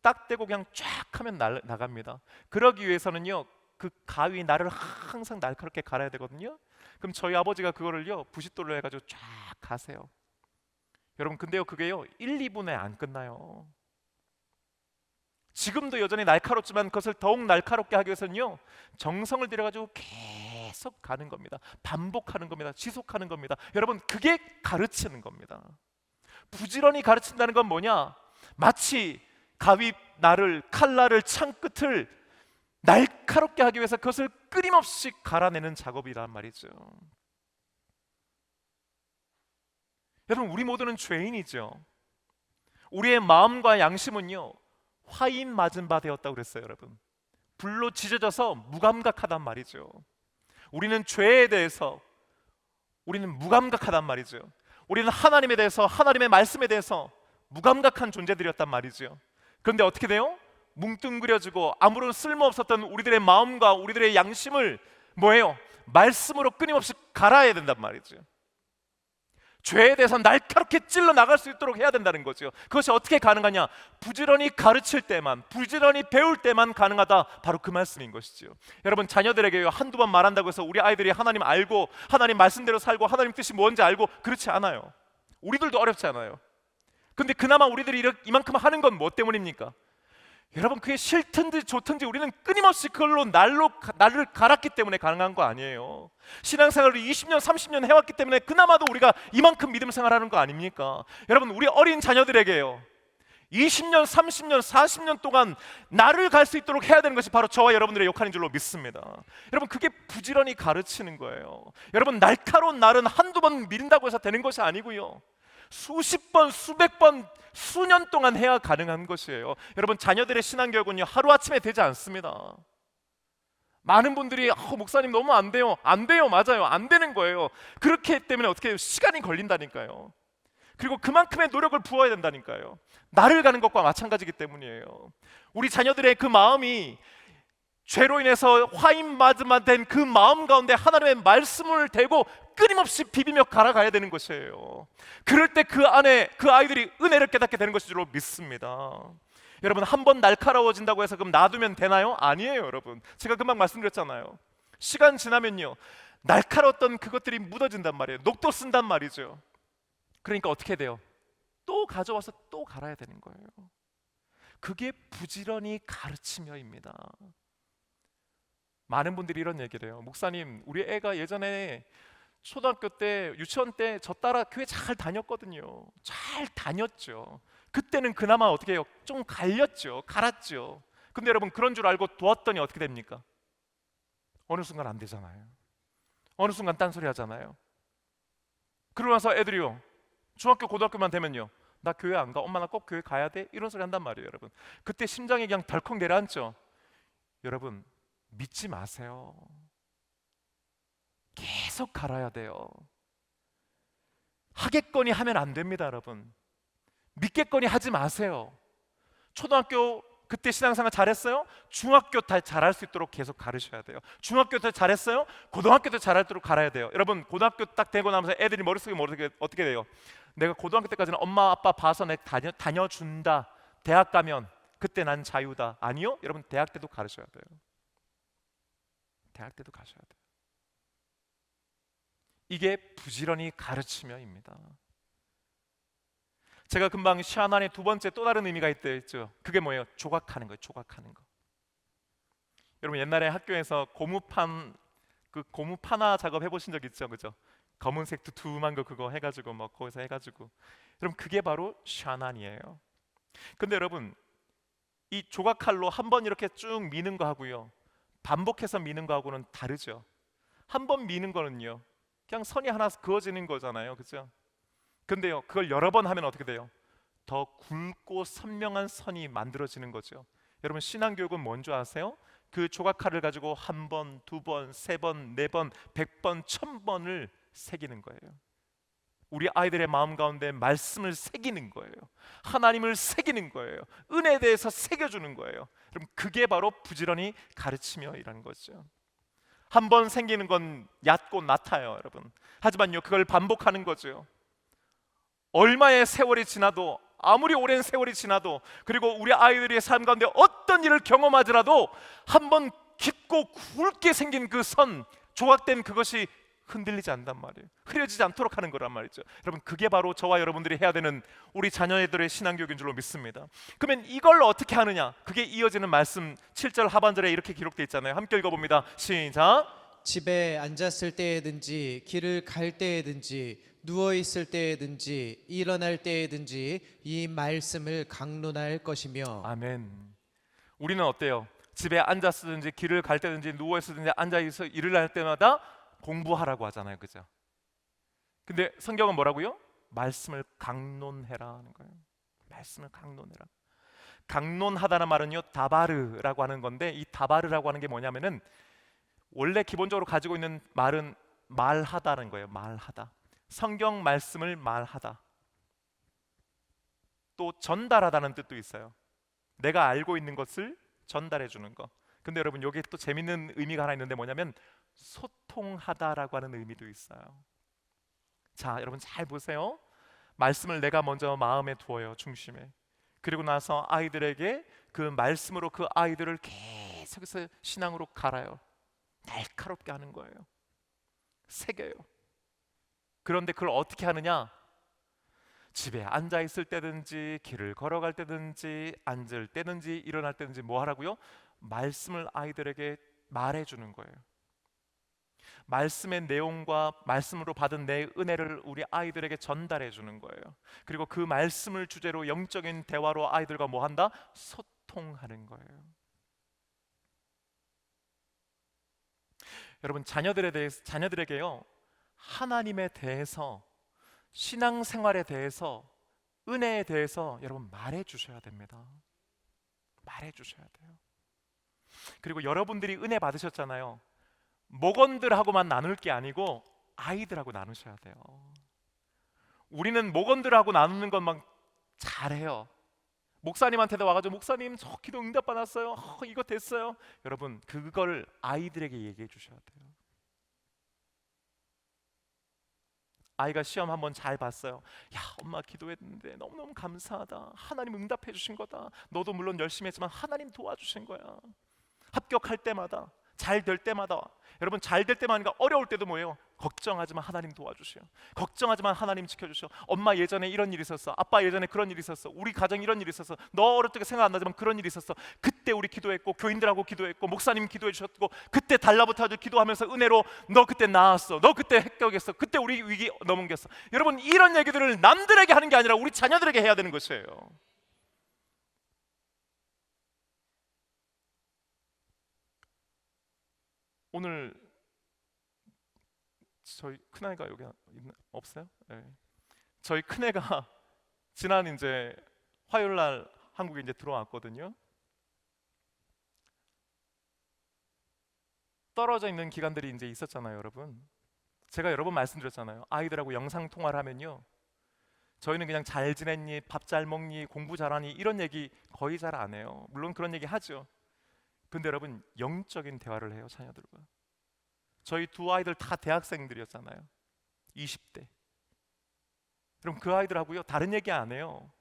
딱 대고 그냥 쫙 하면 나갑니다. 그러기 위해서는요, 그 가위 날을 항상 날카롭게 갈아야 되거든요. 그럼 저희 아버지가 그거를요, 부싯돌로 해가지고 쫙 가세요. 여러분, 근데요, 그게요 1, 2분에 안 끝나요. 지금도 여전히 날카롭지만 그것을 더욱 날카롭게 하기 위해서는요, 정성을 들여가지고 계속 가는 겁니다. 반복하는 겁니다. 지속하는 겁니다. 여러분, 그게 가르치는 겁니다. 부지런히 가르친다는 건 뭐냐? 마치 가위 날을, 칼날을, 창 끝을 날카롭게 하기 위해서 그것을 끊임없이 갈아내는 작업이란 말이죠. 여러분, 우리 모두는 죄인이죠. 우리의 마음과 양심은요, 화인 맞은 바 되었다고 그랬어요. 여러분, 불로 지져져서 무감각하단 말이죠. 우리는 죄에 대해서 우리는 무감각하단 말이죠. 우리는 하나님에 대해서, 하나님의 말씀에 대해서 무감각한 존재들이었단 말이죠. 그런데 어떻게 돼요? 뭉뚱그려지고 아무런 쓸모없었던 우리들의 마음과 우리들의 양심을 뭐예요? 말씀으로 끊임없이 갈아야 된단 말이죠. 죄에 대해서 날카롭게 찔러 나갈 수 있도록 해야 된다는 거죠. 그것이 어떻게 가능하냐? 부지런히 가르칠 때만, 부지런히 배울 때만 가능하다. 바로 그 말씀인 것이죠. 여러분, 자녀들에게 한두 번 말한다고 해서 우리 아이들이 하나님 알고 하나님 말씀대로 살고 하나님 뜻이 뭔지 알고 그렇지 않아요. 우리들도 어렵지 않아요. 근데 그나마 우리들이 이만큼 하는 건 뭐 때문입니까? 여러분, 그게 싫든지 좋든지 우리는 끊임없이 그걸로 날을 갈았기 때문에 가능한 거 아니에요. 신앙생활을 20년 30년 해왔기 때문에 그나마도 우리가 이만큼 믿음 생활하는 거 아닙니까? 여러분, 우리 어린 자녀들에게요, 20년 30년 40년 동안 날을 갈 수 있도록 해야 되는 것이 바로 저와 여러분들의 역할인 줄로 믿습니다. 여러분, 그게 부지런히 가르치는 거예요. 여러분, 날카로운 날은 한두 번 미린다고 해서 되는 것이 아니고요, 수십 번, 수백 번, 수년 동안 해야 가능한 것이에요. 여러분, 자녀들의 신앙교육은요, 하루아침에 되지 않습니다. 많은 분들이 목사님 너무 안 돼요. 안 돼요. 맞아요. 안 되는 거예요. 그렇기 때문에 어떻게 해요? 시간이 걸린다니까요. 그리고 그만큼의 노력을 부어야 된다니까요. 날을 가는 것과 마찬가지이기 때문이에요. 우리 자녀들의 그 마음이 죄로 인해서 화인마저만 된 그 마음 가운데 하나님의 말씀을 대고 끊임없이 비비며 갈아가야 되는 것이에요. 그럴 때 그 안에 그 아이들이 은혜를 깨닫게 되는 것인 줄로 믿습니다. 여러분, 한 번 날카로워진다고 해서 그럼 놔두면 되나요? 아니에요. 여러분, 제가 금방 말씀드렸잖아요. 시간 지나면요, 날카로웠던 그것들이 묻어진단 말이에요. 녹도 쓴단 말이죠. 그러니까 어떻게 돼요? 또 가져와서 또 갈아야 되는 거예요. 그게 부지런히 가르치며입니다. 많은 분들이 이런 얘기를 해요. 목사님, 우리 애가 예전에 초등학교 때, 유치원 때 저 따라 교회 잘 다녔거든요. 잘 다녔죠. 그때는 그나마 어떻게 해요? 좀 갈렸죠. 갈았죠. 근데 여러분, 그런 줄 알고 도왔더니 어떻게 됩니까? 어느 순간 안 되잖아요. 어느 순간 딴소리 하잖아요. 그러고 나서 애들이요, 중학교 고등학교만 되면요, 나 교회 안 가. 엄마, 나 꼭 교회 가야 돼. 이런 소리 한단 말이에요. 여러분, 그때 심장이 그냥 덜컥 내려앉죠. 여러분, 믿지 마세요. 계속 갈아야 돼요. 하겠거니 하면 안 됩니다. 여러분, 믿겠거니 하지 마세요. 초등학교 그때 신앙생활 잘했어요? 중학교 때 잘할 수 있도록 계속 가르쳐야 돼요. 중학교 때 잘했어요? 고등학교 때 잘하도록 갈아야 돼요. 여러분, 고등학교 딱 되고 나면서 애들이 머릿속에 어떻게 돼요? 내가 고등학교 때까지는 엄마 아빠 봐서 내 다녀준다. 대학 가면 그때 난 자유다. 아니요, 여러분, 대학 때도 가르쳐야 돼요. 대학 때도 가셔야 돼요. 이게 부지런히 가르치며입니다. 제가 금방 샤난의 두 번째 또 다른 의미가 있다 했죠. 그게 뭐예요? 조각하는 거예요. 조각하는 거. 여러분, 옛날에 학교에서 고무판화 작업 해보신 적 있죠, 그죠? 검은색 두툼한 거 그거 해가지고 뭐 거기서 해가지고, 여러분, 그게 바로 샤난이에요. 근데 여러분, 이 조각칼로 한 번 이렇게 쭉 미는 거 하고요, 반복해서 미는 거하고는 다르죠. 한 번 미는 거는요, 그냥 선이 하나 그어지는 거잖아요, 그죠? 근데요, 그걸 여러 번 하면 어떻게 돼요? 더 굵고 선명한 선이 만들어지는 거죠. 여러분, 신앙교육은 뭔지 아세요? 그 조각칼을 가지고 한 번, 두 번, 세 번, 네 번, 100번, 1000번을 새기는 거예요. 우리 아이들의 마음 가운데 말씀을 새기는 거예요. 하나님을 새기는 거예요. 은혜에 대해서 새겨주는 거예요. 그럼 그게 바로 부지런히 가르치며이라는 거죠. 한 번 생기는 건 얕고 낮아요, 여러분. 하지만요, 그걸 반복하는 거죠. 얼마의 세월이 지나도, 아무리 오랜 세월이 지나도, 그리고 우리 아이들의 삶 가운데 어떤 일을 경험하더라도 한 번 깊고 굵게 생긴 그 선, 조각된 그것이 흔들리지 않단 말이에요. 흐려지지 않도록 하는 거란 말이죠. 여러분, 그게 바로 저와 여러분들이 해야 되는 우리 자녀들의 신앙교육인 줄로 믿습니다. 그러면 이걸 어떻게 하느냐? 그게 이어지는 말씀 7절 하반절에 이렇게 기록되어 있잖아요. 함께 읽어봅니다. 시작. 집에 앉았을 때에든지 길을 갈 때에든지 누워 있을 때에든지 일어날 때에든지 이 말씀을 강론할 것이며. 아멘. 우리는 어때요? 집에 앉았든지 길을 갈 때든지 누워 있든지 앉아 있어 일을 할 때마다 공부하라고 하잖아요, 그죠? 근데 성경은 뭐라고요? 말씀을 강론해라 하는 거예요. 말씀을 강론해라. 강론하다는 말은요, 다바르라고 하는 건데, 이 다바르라고 하는 게 뭐냐면은 원래 기본적으로 가지고 있는 말은 말하다는 거예요. 말하다. 성경 말씀을 말하다. 또 전달하다는 뜻도 있어요. 내가 알고 있는 것을 전달해 주는 거. 근데 여러분, 여기에 또 재밌는 의미가 하나 있는데 뭐냐면 소통하다라고 하는 의미도 있어요. 자, 여러분 잘 보세요. 말씀을 내가 먼저 마음에 두어요, 중심에. 그리고 나서 아이들에게 그 말씀으로 그 아이들을 계속해서 신앙으로 갈아요. 날카롭게 하는 거예요. 새겨요. 그런데 그걸 어떻게 하느냐? 집에 앉아 있을 때든지 길을 걸어갈 때든지 앉을 때든지 일어날 때든지 뭐 하라고요? 말씀을 아이들에게 말해주는 거예요. 말씀의 내용과 말씀으로 받은 내 은혜를 우리 아이들에게 전달해 주는 거예요. 그리고 그 말씀을 주제로 영적인 대화로 아이들과 뭐 한다? 소통하는 거예요. 여러분, 자녀들에게요, 하나님에 대해서, 신앙생활에 대해서, 은혜에 대해서 여러분 말해 주셔야 됩니다. 말해 주셔야 돼요. 그리고 여러분들이 은혜 받으셨잖아요. 목원들하고만 나눌 게 아니고 아이들하고 나누셔야 돼요. 우리는 목원들하고 나누는 것만 잘해요. 목사님한테도 와가지고 목사님 저 기도 응답 받았어요. 이거 됐어요. 여러분 그걸 아이들에게 얘기해 주셔야 돼요. 아이가 시험 한번 잘 봤어요. 야, 엄마 기도했는데 너무너무 감사하다. 하나님 응답해 주신 거다. 너도 물론 열심히 했지만 하나님 도와주신 거야. 합격할 때마다, 잘 될 때마다, 여러분 잘 될 때만 아니라 어려울 때도 뭐예요? 걱정하지만 하나님 도와주셔요. 걱정하지만 하나님 지켜주셔. 엄마 예전에 이런 일이 있었어. 아빠 예전에 그런 일이 있었어. 우리 가정 이런 일이 있었어. 너 어릴 때 생각 안 나지만 그런 일이 있었어. 그때 우리 기도했고 교인들하고 기도했고 목사님 기도해 주셨고 그때 달라붙어서 기도하면서 은혜로 너 그때 나았어. 너 그때 합격했어. 그때 우리 위기 넘겼어. 여러분 이런 얘기들을 남들에게 하는 게 아니라 우리 자녀들에게 해야 되는 것이에요. 오늘 저희 큰아이가 여기 없어요? 네. 저희 큰애가 지난 이제 화요일 날 한국에 이제 들어왔거든요. 떨어져 있는 기간들이 이제 있었잖아요, 여러분. 제가 여러 번 말씀드렸잖아요. 아이들하고 영상 통화를 하면요, 저희는 그냥 잘 지냈니, 밥 잘 먹니, 공부 잘하니 이런 얘기 거의 잘 안 해요. 물론 그런 얘기 하죠. 근데 여러분 영적인 대화를 해요, 자녀들과. 저희 두 아이들 다 대학생들이었잖아요. 20대. 그럼 그 아이들하고요 다른 얘기 안 해요.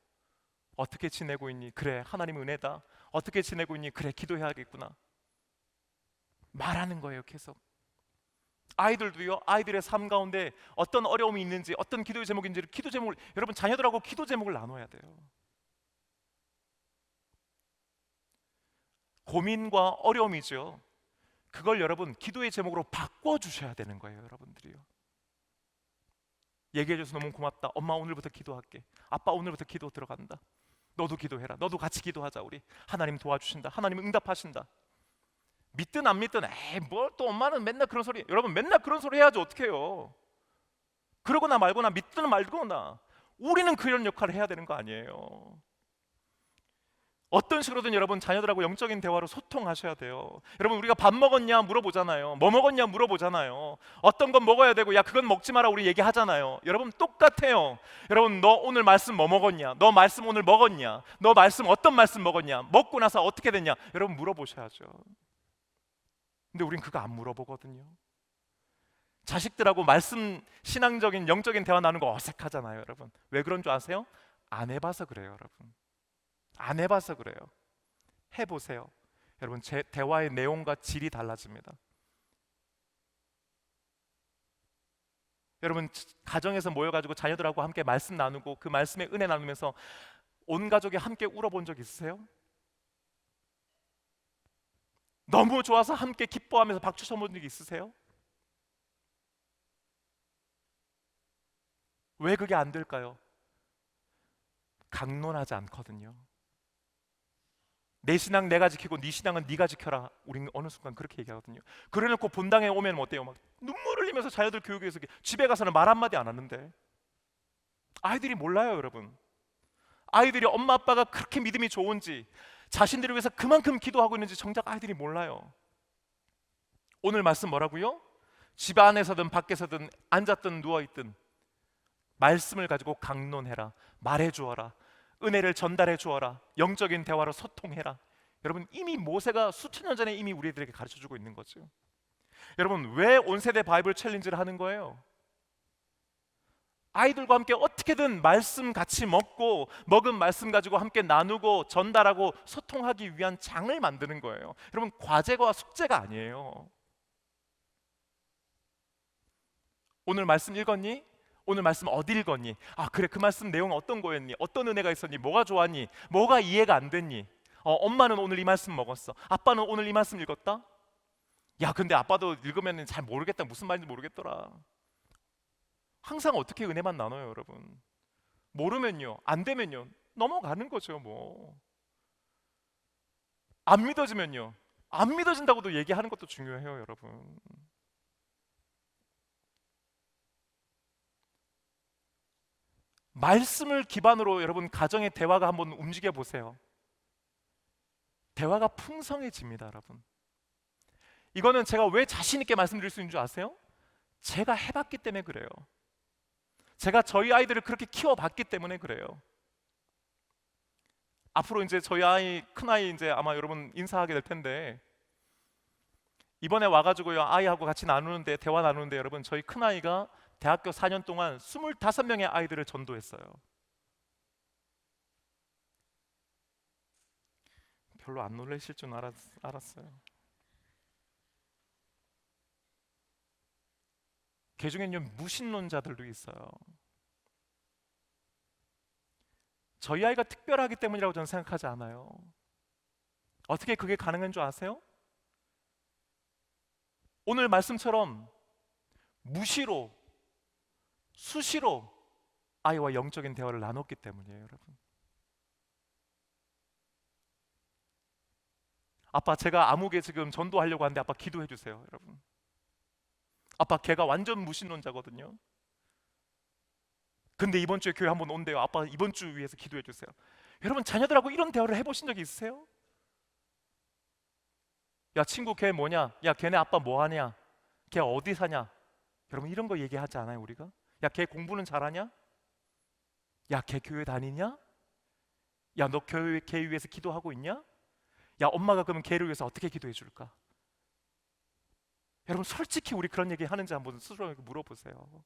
어떻게 지내고 있니? 그래, 하나님 은혜다. 어떻게 지내고 있니? 그래, 기도해야겠구나. 말하는 거예요, 계속. 아이들도요, 아이들의 삶 가운데 어떤 어려움이 있는지, 어떤 기도의 제목인지를 기도 제목을, 여러분 자녀들하고 기도 제목을 나눠야 돼요. 고민과 어려움이죠. 그걸 여러분 기도의 제목으로 바꿔주셔야 되는 거예요, 여러분들이요. 얘기해줘서 너무 고맙다. 엄마 오늘부터 기도할게. 아빠 오늘부터 기도 들어간다. 너도 기도해라. 너도 같이 기도하자. 우리 하나님 도와주신다. 하나님 응답하신다. 믿든 안 믿든 에이 뭘 또 엄마는 맨날 그런 소리. 여러분 맨날 그런 소리 해야지 어떡해요. 그러거나 말거나 믿든 말거나 우리는 그런 역할을 해야 되는 거 아니에요. 어떤 식으로든 여러분 자녀들하고 영적인 대화로 소통하셔야 돼요. 여러분 우리가 밥 먹었냐 물어보잖아요. 뭐 먹었냐 물어보잖아요. 어떤 건 먹어야 되고 야 그건 먹지 마라 우리 얘기하잖아요. 여러분 똑같아요. 여러분 너 오늘 말씀 뭐 먹었냐? 너 말씀 오늘 먹었냐? 너 말씀 어떤 말씀 먹었냐? 먹고 나서 어떻게 됐냐? 여러분 물어보셔야죠. 근데 우린 그거 안 물어보거든요. 자식들하고 말씀 신앙적인 영적인 대화 나누는 거 어색하잖아요, 여러분. 왜 그런 줄 아세요? 안 해봐서 그래요, 여러분. 안 해봐서 그래요. 해보세요. 여러분 제 대화의 내용과 질이 달라집니다. 여러분 가정에서 모여가지고 자녀들하고 함께 말씀 나누고 그 말씀의 은혜 나누면서 온 가족이 함께 울어본 적 있으세요? 너무 좋아서 함께 기뻐하면서 박수 쳐본 적 있으세요? 왜 그게 안 될까요? 강론하지 않거든요. 내 신앙 내가 지키고 네 신앙은 네가 지켜라. 우리는 어느 순간 그렇게 얘기하거든요. 그래놓고 본당에 오면 어때요? 막 눈물 흘리면서 자녀들 교육에서 집에 가서는 말 한마디 안 하는데 아이들이 몰라요, 여러분. 아이들이 엄마 아빠가 그렇게 믿음이 좋은지 자신들을 위해서 그만큼 기도하고 있는지 정작 아이들이 몰라요. 오늘 말씀 뭐라고요? 집 안에서든 밖에서든 앉았든 누워있든 말씀을 가지고 강론해라. 말해주어라. 은혜를 전달해 주어라. 영적인 대화로 소통해라. 여러분 이미 모세가 수천 년 전에 이미 우리들에게 가르쳐주고 있는 거죠. 여러분 왜 온세대 바이블 챌린지를 하는 거예요? 아이들과 함께 어떻게든 말씀 같이 먹고 먹은 말씀 가지고 함께 나누고 전달하고 소통하기 위한 장을 만드는 거예요. 여러분, 과제와 숙제가 아니에요. 오늘 말씀 읽었니? 오늘 말씀 어디 읽었니? 아, 그래, 그 말씀 내용 어떤 거였니? 어떤 은혜가 있었니? 뭐가 좋았니? 뭐가 이해가 안 됐니? 엄마는 오늘 이 말씀 먹었어. 아빠는 오늘 이 말씀 읽었다? 야, 근데 아빠도 읽으면 잘 모르겠다. 무슨 말인지 모르겠더라. 항상 어떻게 은혜만 나눠요, 여러분? 모르면요, 안 되면요, 넘어가는 거죠. 뭐 안 믿어지면요, 안 믿어진다고도 얘기하는 것도 중요해요, 여러분. 말씀을 기반으로 여러분 가정의 대화가 한번 움직여 보세요. 대화가 풍성해집니다, 여러분. 이거는 제가 왜 자신 있게 말씀드릴 수 있는 줄 아세요? 제가 해봤기 때문에 그래요. 제가 저희 아이들을 그렇게 키워봤기 때문에 그래요. 앞으로 이제 저희 아이, 큰 아이 이제 아마 여러분 인사하게 될 텐데, 이번에 와가지고요, 아이하고 같이 나누는데, 대화 나누는데, 여러분, 저희 큰 아이가 대학교 4년 동안 25명의 아이들을 전도했어요. 별로 안 놀라실 줄 알았어요. 그 중에는 무신론자들도 있어요. 저희 아이가 특별하기 때문이라고 저는 생각하지 않아요. 어떻게 그게 가능한 줄 아세요? 오늘 말씀처럼 무시로, 수시로 아이와 영적인 대화를 나눴기 때문이에요, 여러분. 아빠, 제가 아무개 지금 전도하려고 하는데 아빠 기도해 주세요, 여러분. 아빠, 걔가 완전 무신론자거든요. 근데 이번 주에 교회 한번 온대요. 아빠, 이번 주 위해서 기도해 주세요. 여러분, 자녀들하고 이런 대화를 해보신 적이 있으세요? 야, 친구, 걔 뭐냐? 야, 걔네 아빠 뭐 하냐? 걔 어디 사냐? 여러분, 이런 거 얘기하지 않아요, 우리가? 야, 걔 공부는 잘하냐? 야, 걔 교회 다니냐? 야, 너 교회 걔 위해서 기도하고 있냐? 야, 엄마가 그러면 걔를 위해서 어떻게 기도해 줄까? 여러분, 솔직히 우리 그런 얘기 하는지 한번 스스로에게 물어보세요.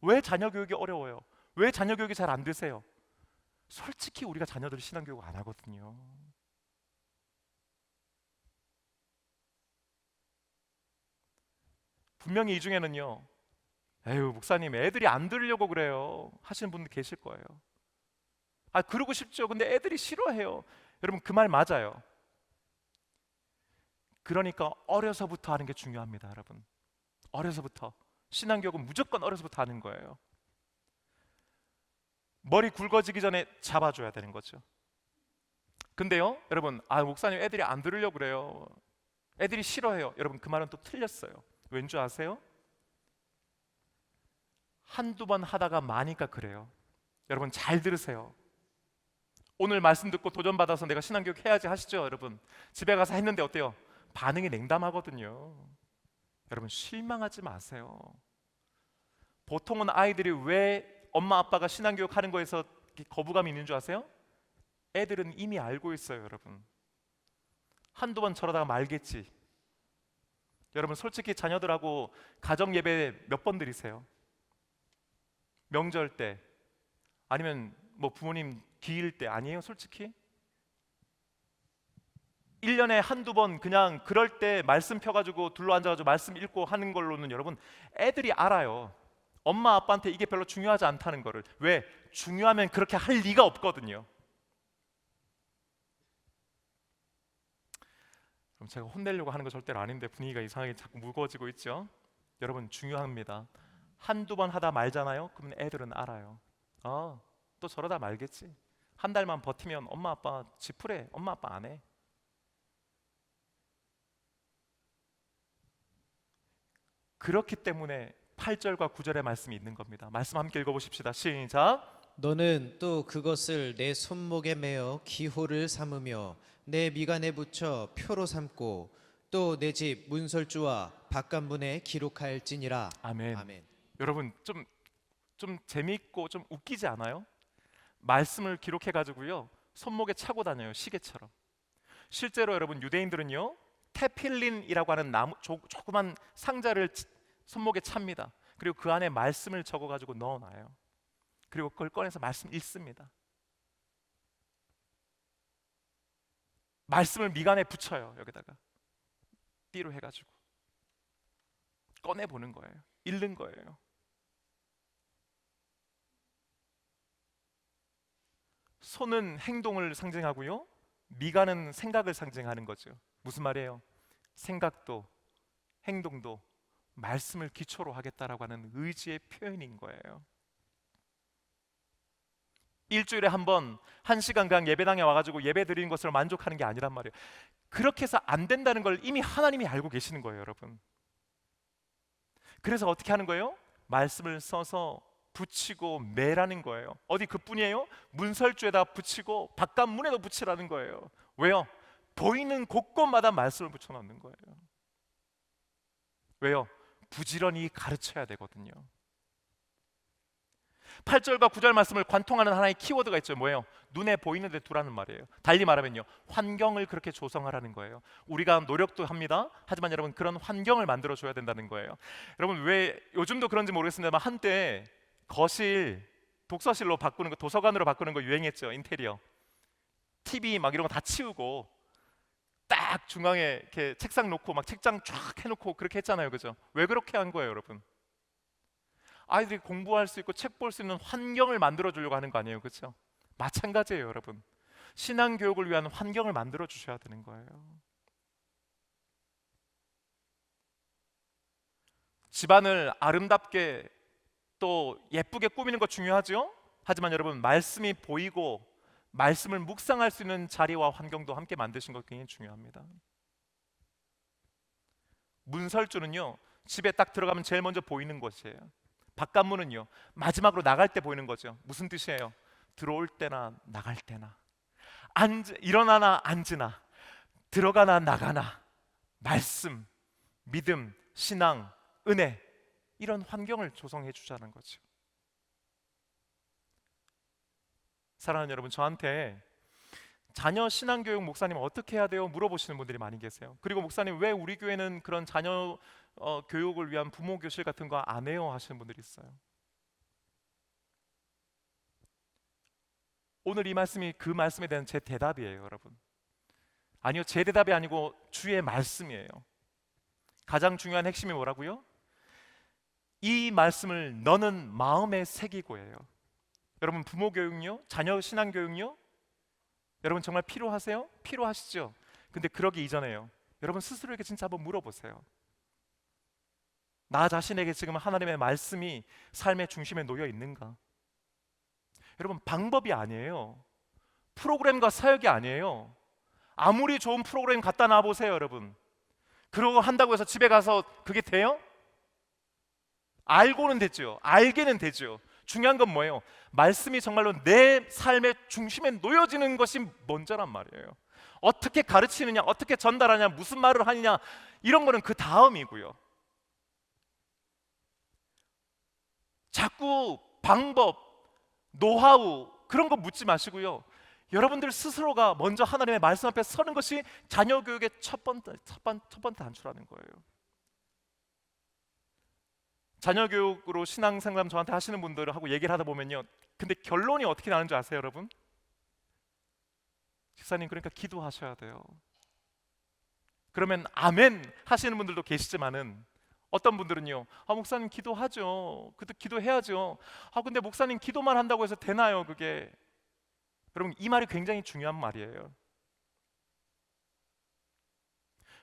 왜 자녀 교육이 어려워요? 왜 자녀 교육이 잘 안 되세요? 솔직히 우리가 자녀들 신앙 교육 안 하거든요. 분명히 이 중에는요, 에휴, 목사님, 애들이 안 들으려고 그래요 하시는 분들 계실 거예요. 아, 그러고 싶죠. 근데 애들이 싫어해요. 여러분, 그 말 맞아요. 그러니까 어려서부터 하는 게 중요합니다, 여러분. 어려서부터. 신앙교육은 무조건 어려서부터 하는 거예요. 머리 굵어지기 전에 잡아줘야 되는 거죠. 근데요, 여러분, 아, 목사님, 애들이 안 들으려고 그래요, 애들이 싫어해요. 여러분, 그 말은 또 틀렸어요. 왠지 아세요? 한두 번 하다가 마니까 그래요. 여러분, 잘 들으세요. 오늘 말씀 듣고 도전받아서 내가 신앙교육 해야지 하시죠, 여러분. 집에 가서 했는데 어때요? 반응이 냉담하거든요. 여러분, 실망하지 마세요. 보통은 아이들이 왜 엄마 아빠가 신앙교육 하는 거에서 거부감이 있는 줄 아세요? 애들은 이미 알고 있어요, 여러분. 한두 번 저러다가 말겠지. 여러분, 솔직히 자녀들하고 가정 예배 몇 번 드리세요? 명절 때, 아니면 뭐 부모님 기일 때 아니에요, 솔직히? 1년에 한두 번 그냥 그럴 때 말씀 펴가지고 둘러앉아가지고 말씀 읽고 하는 걸로는 여러분, 애들이 알아요. 엄마 아빠한테 이게 별로 중요하지 않다는 거를. 왜? 중요하면 그렇게 할 리가 없거든요. 그럼 제가 혼내려고 하는 거 절대로 아닌데 분위기가 이상하게 자꾸 무거워지고 있죠. 여러분, 중요합니다. 한두 번 하다 말잖아요. 그러면 애들은 알아요. 또 저러다 말겠지. 한 달만 버티면 엄마 아빠 지푸래. 엄마 아빠 안 해. 그렇기 때문에 8절과 9절의 말씀이 있는 겁니다. 말씀 함께 읽어보십시다. 시작. 너는 또 그것을 내 손목에 매어 기호를 삼으며 내 미간에 붙여 표로 삼고 또 내 집 문설주와 바깥문에 기록할지니라. 아멘. 아멘. 여러분, 좀 재미있고 좀 웃기지 않아요? 말씀을 기록해 가지고요, 손목에 차고 다녀요, 시계처럼. 실제로 여러분, 유대인들은요, 테필린이라고 하는 나무 조그만 상자를 손목에 찹니다. 그리고 그 안에 말씀을 적어가지고 넣어놔요. 그리고 그걸 꺼내서 말씀 읽습니다. 말씀을 미간에 붙여요. 여기다가 띠로 해가지고 꺼내보는 거예요. 읽는 거예요. 손은 행동을 상징하고요, 미간은 생각을 상징하는 거죠. 무슨 말이에요? 생각도 행동도 말씀을 기초로 하겠다라고 하는 의지의 표현인 거예요. 일주일에 한 번 1시간간 예배당에 와가지고 예배 드리는 것으로 만족하는 게 아니란 말이에요. 그렇게 해서 안 된다는 걸 이미 하나님이 알고 계시는 거예요, 여러분. 그래서 어떻게 하는 거예요? 말씀을 써서 붙이고 매라는 거예요. 어디 그뿐이에요? 문설주에다 붙이고 바깥 문에도 붙이라는 거예요. 왜요? 보이는 곳곳마다 말씀을 붙여 넣는 거예요. 왜요? 부지런히 가르쳐야 되거든요. 8절과 9절 말씀을 관통하는 하나의 키워드가 있죠. 뭐예요? 눈에 보이는 데 두라는 말이에요. 달리 말하면요, 환경을 그렇게 조성하라는 거예요. 우리가 노력도 합니다. 하지만 여러분, 그런 환경을 만들어 줘야 된다는 거예요. 여러분, 왜 요즘도 그런지 모르겠습니다만 한때 거실 독서실로 바꾸는 거, 도서관으로 바꾸는 거 유행했죠. 인테리어 TV 막 이런 거 다 치우고 딱 중앙에 이렇게 책상 놓고 막 책장 쫙 해놓고 그렇게 했잖아요. 그죠? 왜 그렇게 한 거예요, 여러분? 아이들이 공부할 수 있고 책 볼 수 있는 환경을 만들어 주려고 하는 거 아니에요, 그렇죠? 마찬가지예요, 여러분. 신앙 교육을 위한 환경을 만들어 주셔야 되는 거예요. 집안을 아름답게 또 예쁘게 꾸미는 거 중요하죠. 하지만 여러분, 말씀이 보이고 말씀을 묵상할 수 있는 자리와 환경도 함께 만드신 것 굉장히 중요합니다. 문설주는요, 집에 딱 들어가면 제일 먼저 보이는 곳이에요. 바깥문은요, 마지막으로 나갈 때 보이는 거죠. 무슨 뜻이에요? 들어올 때나 나갈 때나, 일어나나 앉으나, 들어가나 나가나, 말씀, 믿음, 신앙, 은혜, 이런 환경을 조성해 주자는 거죠. 사랑하는 여러분, 저한테 자녀 신앙교육 목사님 어떻게 해야 돼요? 물어보시는 분들이 많이 계세요. 그리고 목사님, 왜 우리 교회는 그런 자녀 교육을 위한 부모 교실 같은 거 안 해요? 하시는 분들이 있어요. 오늘 이 말씀이 그 말씀에 대한 제 대답이에요, 여러분. 아니요, 제 대답이 아니고 주의 말씀이에요. 가장 중요한 핵심이 뭐라고요? 이 말씀을 너는 마음에 새기고예요. 여러분, 부모 교육요, 자녀 신앙 교육요, 여러분 정말 필요하세요? 필요하시죠? 근데 그러기 이전에요, 여러분 스스로에게 진짜 한번 물어보세요. 나 자신에게 지금 하나님의 말씀이 삶의 중심에 놓여 있는가? 여러분, 방법이 아니에요. 프로그램과 사역이 아니에요. 아무리 좋은 프로그램 갖다 놔보세요, 여러분. 그러고 한다고 해서 집에 가서 그게 돼요? 알고는 되죠. 알게는 되죠. 중요한 건 뭐예요? 말씀이 정말로 내 삶의 중심에 놓여지는 것이 먼저란 말이에요. 어떻게 가르치느냐, 어떻게 전달하냐, 무슨 말을 하느냐, 이런 거는 그 다음이고요. 자꾸 방법, 노하우 그런 거 묻지 마시고요, 여러분들 스스로가 먼저 하나님의 말씀 앞에 서는 것이 자녀 교육의 첫 번째 단추라는 거예요. 자녀 교육으로 신앙 상담 저한테 하시는 분들하고 얘기를 하다 보면요, 근데 결론이 어떻게 나는 줄 아세요, 여러분? 집사님, 그러니까 기도하셔야 돼요. 그러면 아멘 하시는 분들도 계시지만은 어떤 분들은요, 목사님 기도하죠. 그래도 기도해야죠. 근데 목사님 기도만 한다고 해서 되나요, 그게? 여러분, 이 말이 굉장히 중요한 말이에요.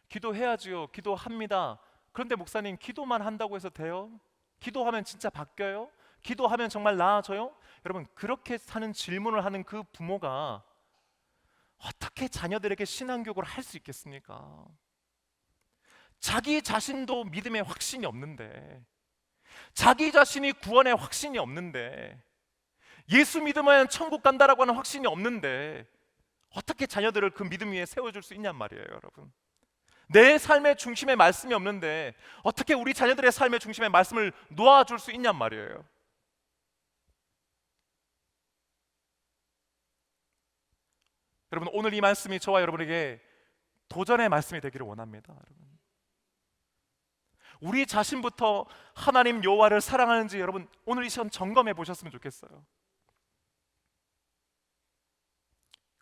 기도해야죠. 기도합니다. 그런데 목사님 기도만 한다고 해서 돼요? 기도하면 진짜 바뀌어요? 기도하면 정말 나아져요? 여러분, 그렇게 사는 질문을 하는 그 부모가 어떻게 자녀들에게 신앙교육을 할 수 있겠습니까? 자기 자신도 믿음에 확신이 없는데, 자기 자신이 구원에 확신이 없는데, 예수 믿으면 천국 간다라고 하는 확신이 없는데 어떻게 자녀들을 그 믿음 위에 세워줄 수 있냔 말이에요, 여러분. 내 삶의 중심에 말씀이 없는데 어떻게 우리 자녀들의 삶의 중심에 말씀을 놓아줄 수 있냔 말이에요. 여러분, 오늘 이 말씀이 저와 여러분에게 도전의 말씀이 되기를 원합니다. 여러분, 우리 자신부터 하나님 여호와를 사랑하는지 여러분 오늘 이 시간 점검해 보셨으면 좋겠어요.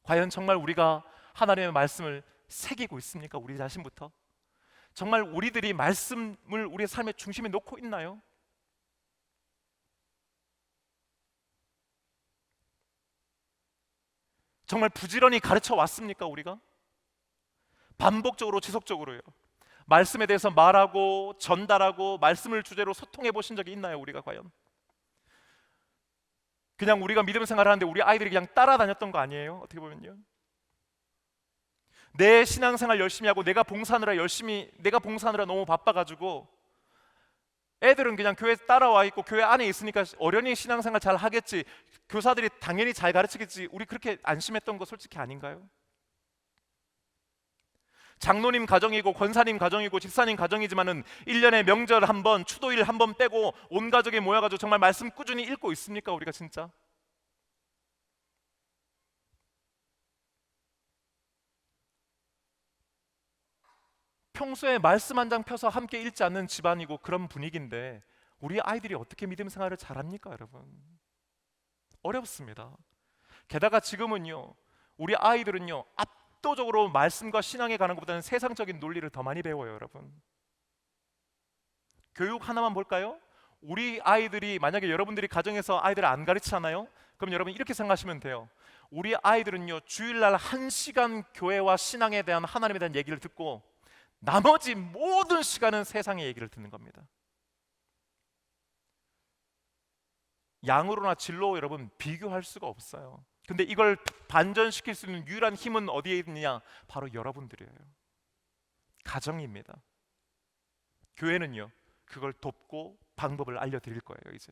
과연 정말 우리가 하나님의 말씀을 새기고 있습니까? 우리 자신부터 정말 우리들이 말씀을 우리의 삶의 중심에 놓고 있나요? 정말 부지런히 가르쳐 왔습니까? 우리가 반복적으로 지속적으로요. 말씀에 대해서 말하고 전달하고 말씀을 주제로 소통해 보신 적이 있나요? 우리가 과연 그냥 우리가 믿음 생활을 하는데 우리 아이들이 그냥 따라다녔던 거 아니에요? 어떻게 보면요. 내 신앙생활 열심히 하고 내가 봉사하느라 너무 바빠가지고 애들은 그냥 교회 따라와 있고 교회 안에 있으니까 어련히 신앙생활 잘 하겠지, 교사들이 당연히 잘 가르치겠지, 우리 그렇게 안심했던 거 솔직히 아닌가요? 장로님 가정이고 권사님 가정이고 집사님 가정이지만은 1년에 명절 한 번, 추도일 한 번 빼고 온 가족이 모여가지고 정말 말씀 꾸준히 읽고 있습니까? 우리가 진짜? 평소에 말씀 한 장 펴서 함께 읽지 않는 집안이고 그런 분위기인데 우리 아이들이 어떻게 믿음 생활을 잘합니까? 여러분 어렵습니다. 게다가 지금은요 우리 아이들은요 압도적으로 말씀과 신앙에 가는 것보다는 세상적인 논리를 더 많이 배워요. 여러분 교육 하나만 볼까요? 우리 아이들이 만약에 여러분들이 가정에서 아이들을 안 가르치잖아요. 그럼 여러분 이렇게 생각하시면 돼요. 우리 아이들은요 주일날 1시간 교회와 신앙에 대한 하나님에 대한 얘기를 듣고 나머지 모든 시간은 세상의 얘기를 듣는 겁니다. 양으로나 질로 여러분 비교할 수가 없어요. 근데 이걸 반전시킬 수 있는 유일한 힘은 어디에 있느냐? 바로 여러분들이에요. 가정입니다. 교회는요 그걸 돕고 방법을 알려드릴 거예요. 이제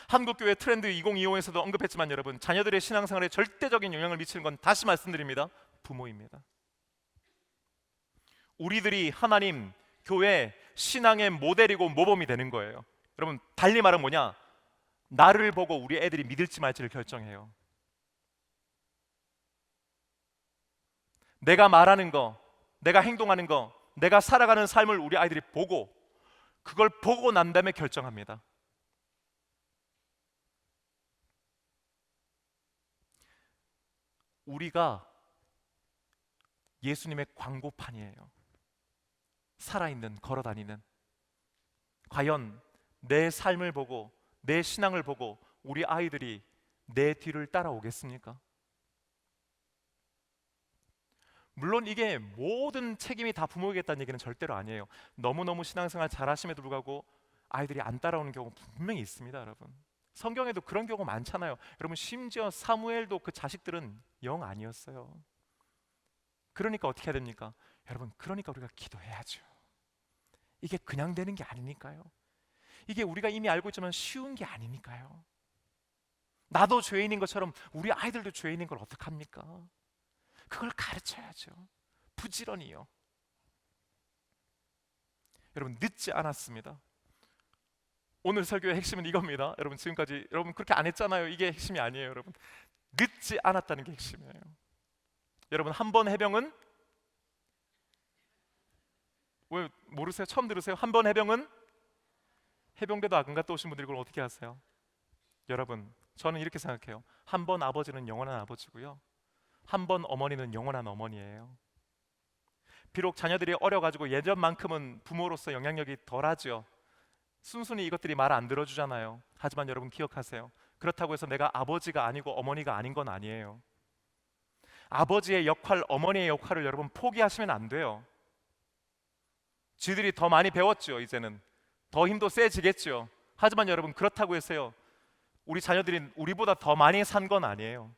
한국교회 트렌드 2025에서도 언급했지만 여러분 자녀들의 신앙생활에 절대적인 영향을 미치는 건 다시 말씀드립니다. 부모입니다. 우리들이 하나님, 교회, 신앙의 모델이고 모범이 되는 거예요. 여러분 달리 말은 뭐냐? 나를 보고 우리 애들이 믿을지 말지를 결정해요. 내가 말하는 거, 내가 행동하는 거, 내가 살아가는 삶을 우리 아이들이 보고 그걸 보고 난 다음에 결정합니다. 우리가 예수님의 광고판이에요. 살아있는, 걸어다니는. 과연 내 삶을 보고 내 신앙을 보고 우리 아이들이 내 뒤를 따라오겠습니까? 물론 이게 모든 책임이 다 부모에게겠다는 얘기는 절대로 아니에요. 너무너무 신앙생활 잘하심에도 불구하고 아이들이 안 따라오는 경우 분명히 있습니다. 여러분 성경에도 그런 경우 많잖아요. 여러분 심지어 사무엘도 그 자식들은 영 아니었어요. 그러니까 어떻게 해야 됩니까? 여러분 그러니까 우리가 기도해야죠. 이게 그냥 되는 게 아니니까요. 이게 우리가 이미 알고 있지만 쉬운 게 아니니까요. 나도 죄인인 것처럼 우리 아이들도 죄인인 걸 어떡합니까? 그걸 가르쳐야죠. 부지런히요. 여러분 늦지 않았습니다. 오늘 설교의 핵심은 이겁니다. 여러분 지금까지 여러분 그렇게 안 했잖아요. 이게 핵심이 아니에요. 여러분 늦지 않았다는 게 핵심이에요. 여러분 한 번 해병은 왜 모르세요? 처음 들으세요? 한 번 해병은 해병대도 안 갔다 오신 분들이 그걸 어떻게 하세요? 여러분 저는 이렇게 생각해요. 한 번 아버지는 영원한 아버지고요, 한 번 어머니는 영원한 어머니예요. 비록 자녀들이 어려가지고 예전만큼은 부모로서 영향력이 덜하죠. 순순히 이것들이 말 안 들어주잖아요. 하지만 여러분 기억하세요. 그렇다고 해서 내가 아버지가 아니고 어머니가 아닌 건 아니에요. 아버지의 역할, 어머니의 역할을 여러분 포기하시면 안 돼요. 지들이 더 많이 배웠죠. 이제는 더 힘도 세지겠죠. 하지만 여러분 그렇다고 해서요 우리 자녀들이 우리보다 더 많이 산 건 아니에요.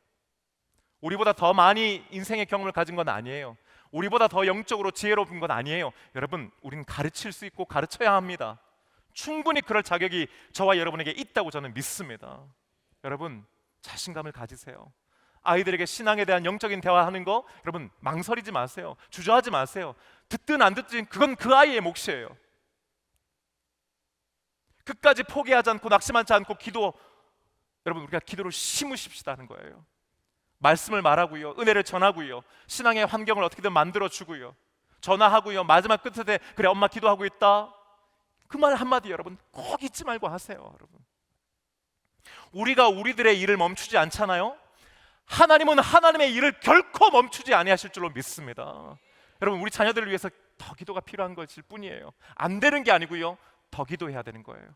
우리보다 더 많이 인생의 경험을 가진 건 아니에요. 우리보다 더 영적으로 지혜로운 건 아니에요. 여러분 우리는 가르칠 수 있고 가르쳐야 합니다. 충분히 그럴 자격이 저와 여러분에게 있다고 저는 믿습니다. 여러분 자신감을 가지세요. 아이들에게 신앙에 대한 영적인 대화하는 거 여러분 망설이지 마세요. 주저하지 마세요. 듣든 안 듣든 그건 그 아이의 몫이에요. 끝까지 포기하지 않고 낙심하지 않고 여러분 우리가 기도를 심으십시다 하는 거예요. 말씀을 말하고요, 은혜를 전하고요, 신앙의 환경을 어떻게든 만들어주고요, 전화하고요, 마지막 끝에 그래 엄마 기도하고 있다, 그 말 한마디 여러분 꼭 잊지 말고 하세요. 여러분, 우리가 우리들의 일을 멈추지 않잖아요. 하나님은 하나님의 일을 결코 멈추지 아니하실 줄로 믿습니다. 여러분, 우리 자녀들을 위해서 더 기도가 필요한 것일 뿐이에요. 안 되는 게 아니고요, 더 기도해야 되는 거예요.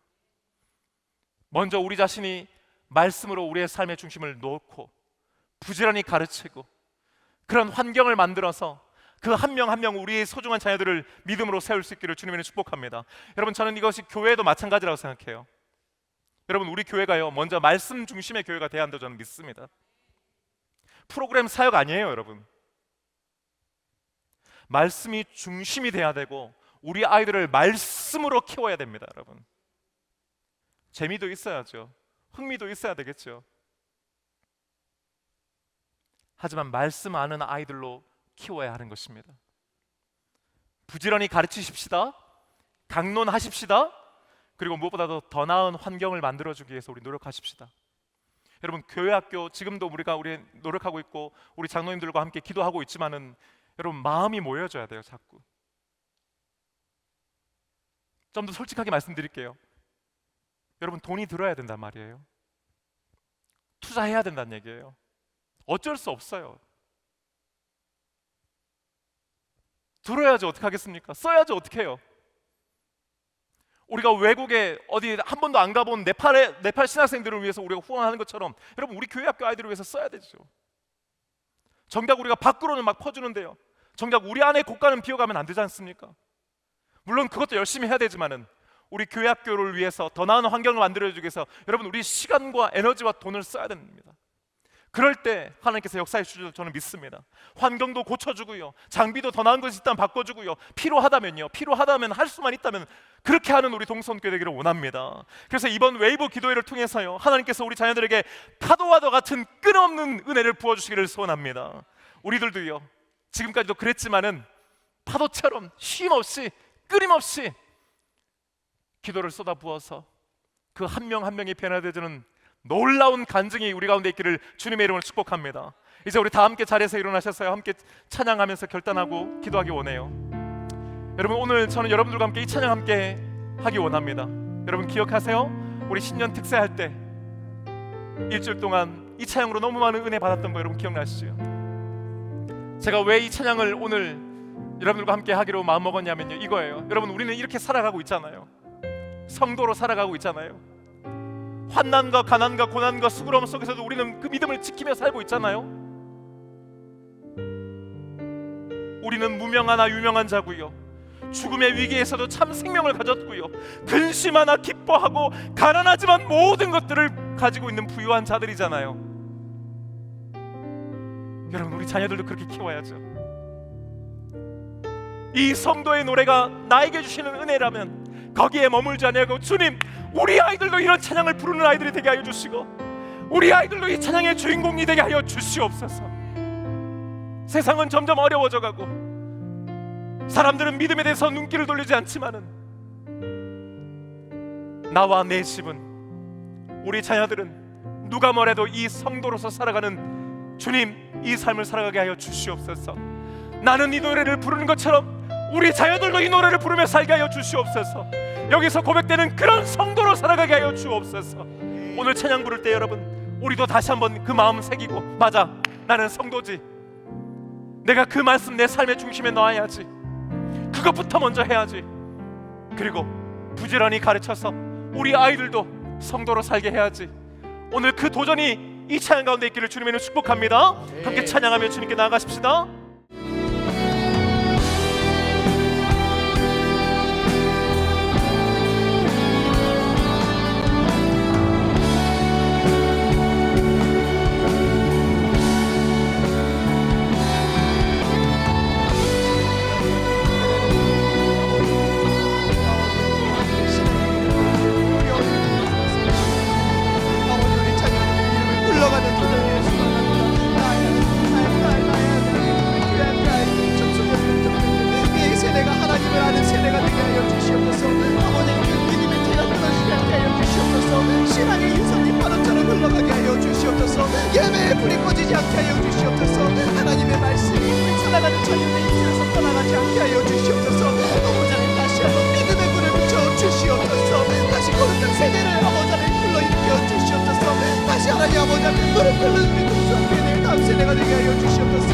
먼저 우리 자신이 말씀으로 우리의 삶의 중심을 놓고 부지런히 가르치고 그런 환경을 만들어서 그 한 명 한 명 우리의 소중한 자녀들을 믿음으로 세울 수 있기를 주님의 이름으로 축복합니다. 여러분, 저는 이것이 교회도 마찬가지라고 생각해요. 여러분, 우리 교회가요, 먼저 말씀 중심의 교회가 돼야 한다고 저는 믿습니다. 프로그램 사역 아니에요. 여러분, 말씀이 중심이 돼야 되고 우리 아이들을 말씀으로 키워야 됩니다. 여러분, 재미도 있어야죠. 흥미도 있어야 되겠죠. 하지만 말씀 아는 아이들로 키워야 하는 것입니다. 부지런히 가르치십시다. 강론하십시다. 그리고 무엇보다도 더 나은 환경을 만들어주기 위해서 우리 노력하십시다. 여러분, 교회 학교 지금도 우리 노력하고 있고 우리 장로님들과 함께 기도하고 있지만은 여러분, 마음이 모여져야 돼요. 자꾸 좀 더 솔직하게 말씀드릴게요. 여러분, 돈이 들어야 된단 말이에요. 투자해야 된다는 얘기예요. 어쩔 수 없어요. 들어야지 어떻게 하겠습니까? 써야지 어떻게 해요? 우리가 외국에 어디 한 번도 안 가본 네팔 신학생들을 위해서 우리가 후원하는 것처럼 여러분, 우리 교회 학교 아이들을 위해서 써야 되죠. 정작 우리가 밖으로는 막 퍼주는데요, 정작 우리 안에 곳간은 비워가면 안 되지 않습니까? 물론 그것도 열심히 해야 되지만은 우리 교회 학교를 위해서 더 나은 환경을 만들어주기 위해서 여러분, 우리 시간과 에너지와 돈을 써야 됩니다. 그럴 때 하나님께서 역사해 주실 줄 저는 믿습니다. 환경도 고쳐주고요, 장비도 더 나은 것이 있다면 바꿔주고요, 필요하다면 할 수만 있다면 그렇게 하는 우리 동성교회 되기를 원합니다. 그래서 이번 웨이브 기도회를 통해서요, 하나님께서 우리 자녀들에게 파도와도 같은 끊임없는 은혜를 부어주시기를 소원합니다. 우리들도요, 지금까지도 그랬지만은 파도처럼 쉼없이 끊임없이 기도를 쏟아부어서 그 한 명 한 명이 변화되는 놀라운 간증이 우리 가운데 있기를 주님의 이름으로 축복합니다. 이제 우리 다 함께 자리에서 일어나셔서요, 함께 찬양하면서 결단하고 기도하기 원해요. 여러분, 오늘 저는 여러분들과 함께 이 찬양 함께 하기 원합니다. 여러분, 기억하세요? 우리 신년 특세할 때 일주일 동안 이 찬양으로 너무 많은 은혜 받았던 거 여러분 기억나시죠? 제가 왜 이 찬양을 오늘 여러분들과 함께 하기로 마음먹었냐면요, 이거예요. 여러분, 우리는 이렇게 살아가고 있잖아요. 성도로 살아가고 있잖아요. 환난과 가난과 고난과 수고로움 속에서도 우리는 그 믿음을 지키며 살고 있잖아요. 우리는 무명하나 유명한 자고요, 죽음의 위기에서도 참 생명을 가졌고요, 근심하나 기뻐하고 가난하지만 모든 것들을 가지고 있는 부유한 자들이잖아요. 여러분, 우리 자녀들도 그렇게 키워야죠. 이 성도의 노래가 나에게 주시는 은혜라면 거기에 머물지 아니하고 주님, 우리 아이들도 이런 찬양을 부르는 아이들이 되게 하여 주시고 우리 아이들도 이 찬양의 주인공이 되게 하여 주시옵소서. 세상은 점점 어려워져 가고 사람들은 믿음에 대해서 눈길을 돌리지 않지만은 나와 내 집은, 우리 자녀들은 누가 뭐래도 이 성도로서 살아가는 주님, 이 삶을 살아가게 하여 주시옵소서. 나는 이 노래를 부르는 것처럼 우리 자녀들도 이 노래를 부르며 살게 하여 주시옵소서. 여기서 고백되는 그런 성도로 살아가게 하여 주옵소서. 오늘 찬양 부를 때 여러분, 우리도 다시 한번 그 마음 새기고, 맞아, 나는 성도지, 내가 그 말씀 내 삶의 중심에 넣어야지, 그것부터 먼저 해야지. 그리고 부지런히 가르쳐서 우리 아이들도 성도로 살게 해야지. 오늘 그 도전이 이 찬양 가운데 있기를 주님의 이름으로 축복합니다. 함께 찬양하며 주님께 나아가십시다. 흘러가는 도전의 수많은 끓는 믿음 앞에 내 다음 세대가 되게 하여 주시옵소서.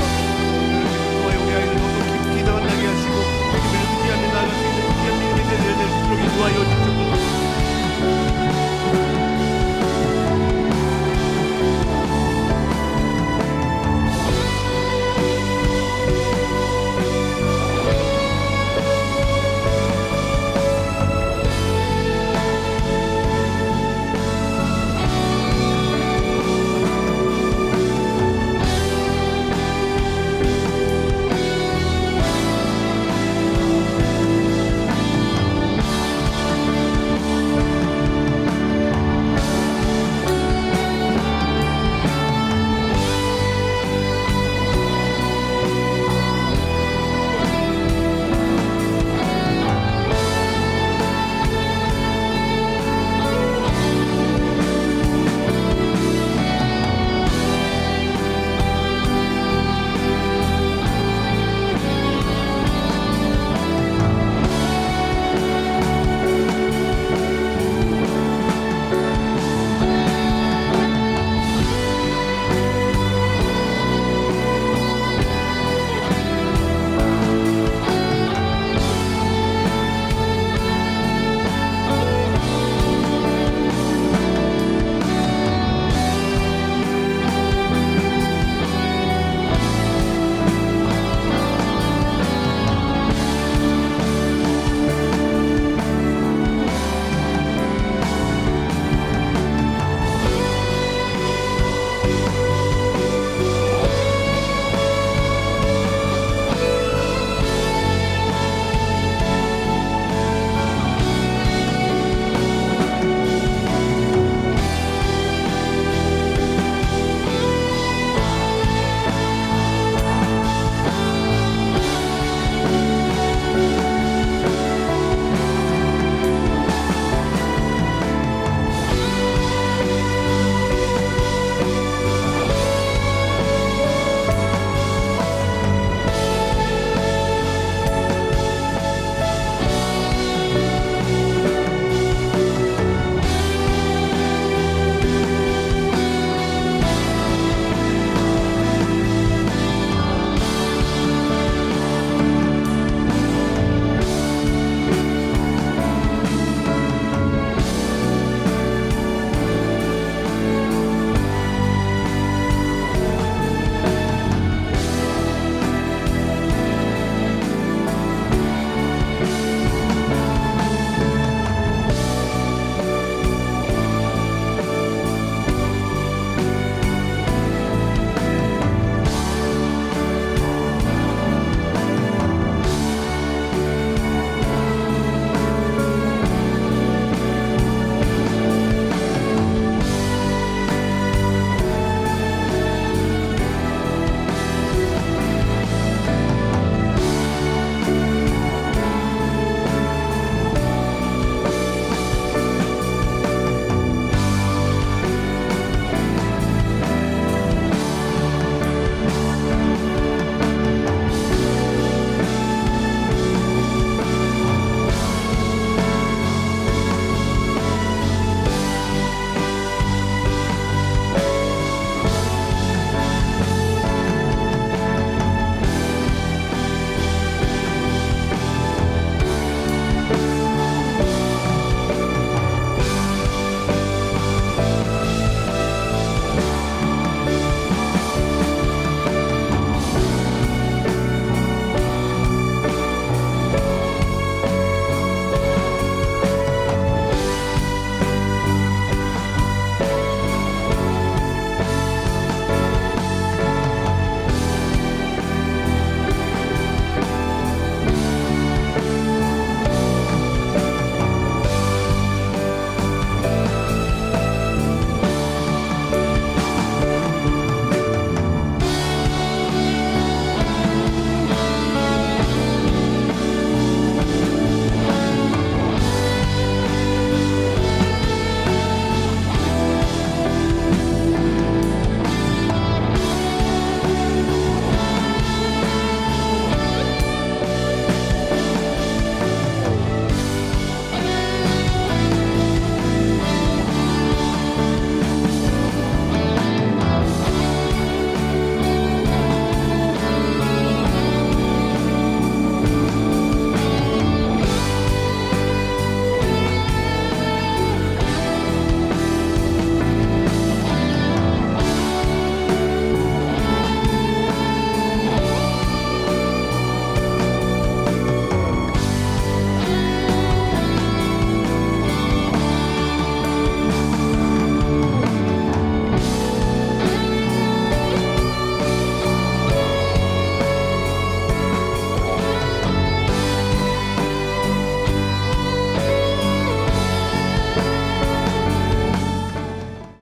저의 우리 아이들 모두 깊이 들어가게 하시고 믿음을 의지하며 나아갈 수 있는 귀한 믿음의 세대를 될 수 있도록 인도하여 주시옵소서.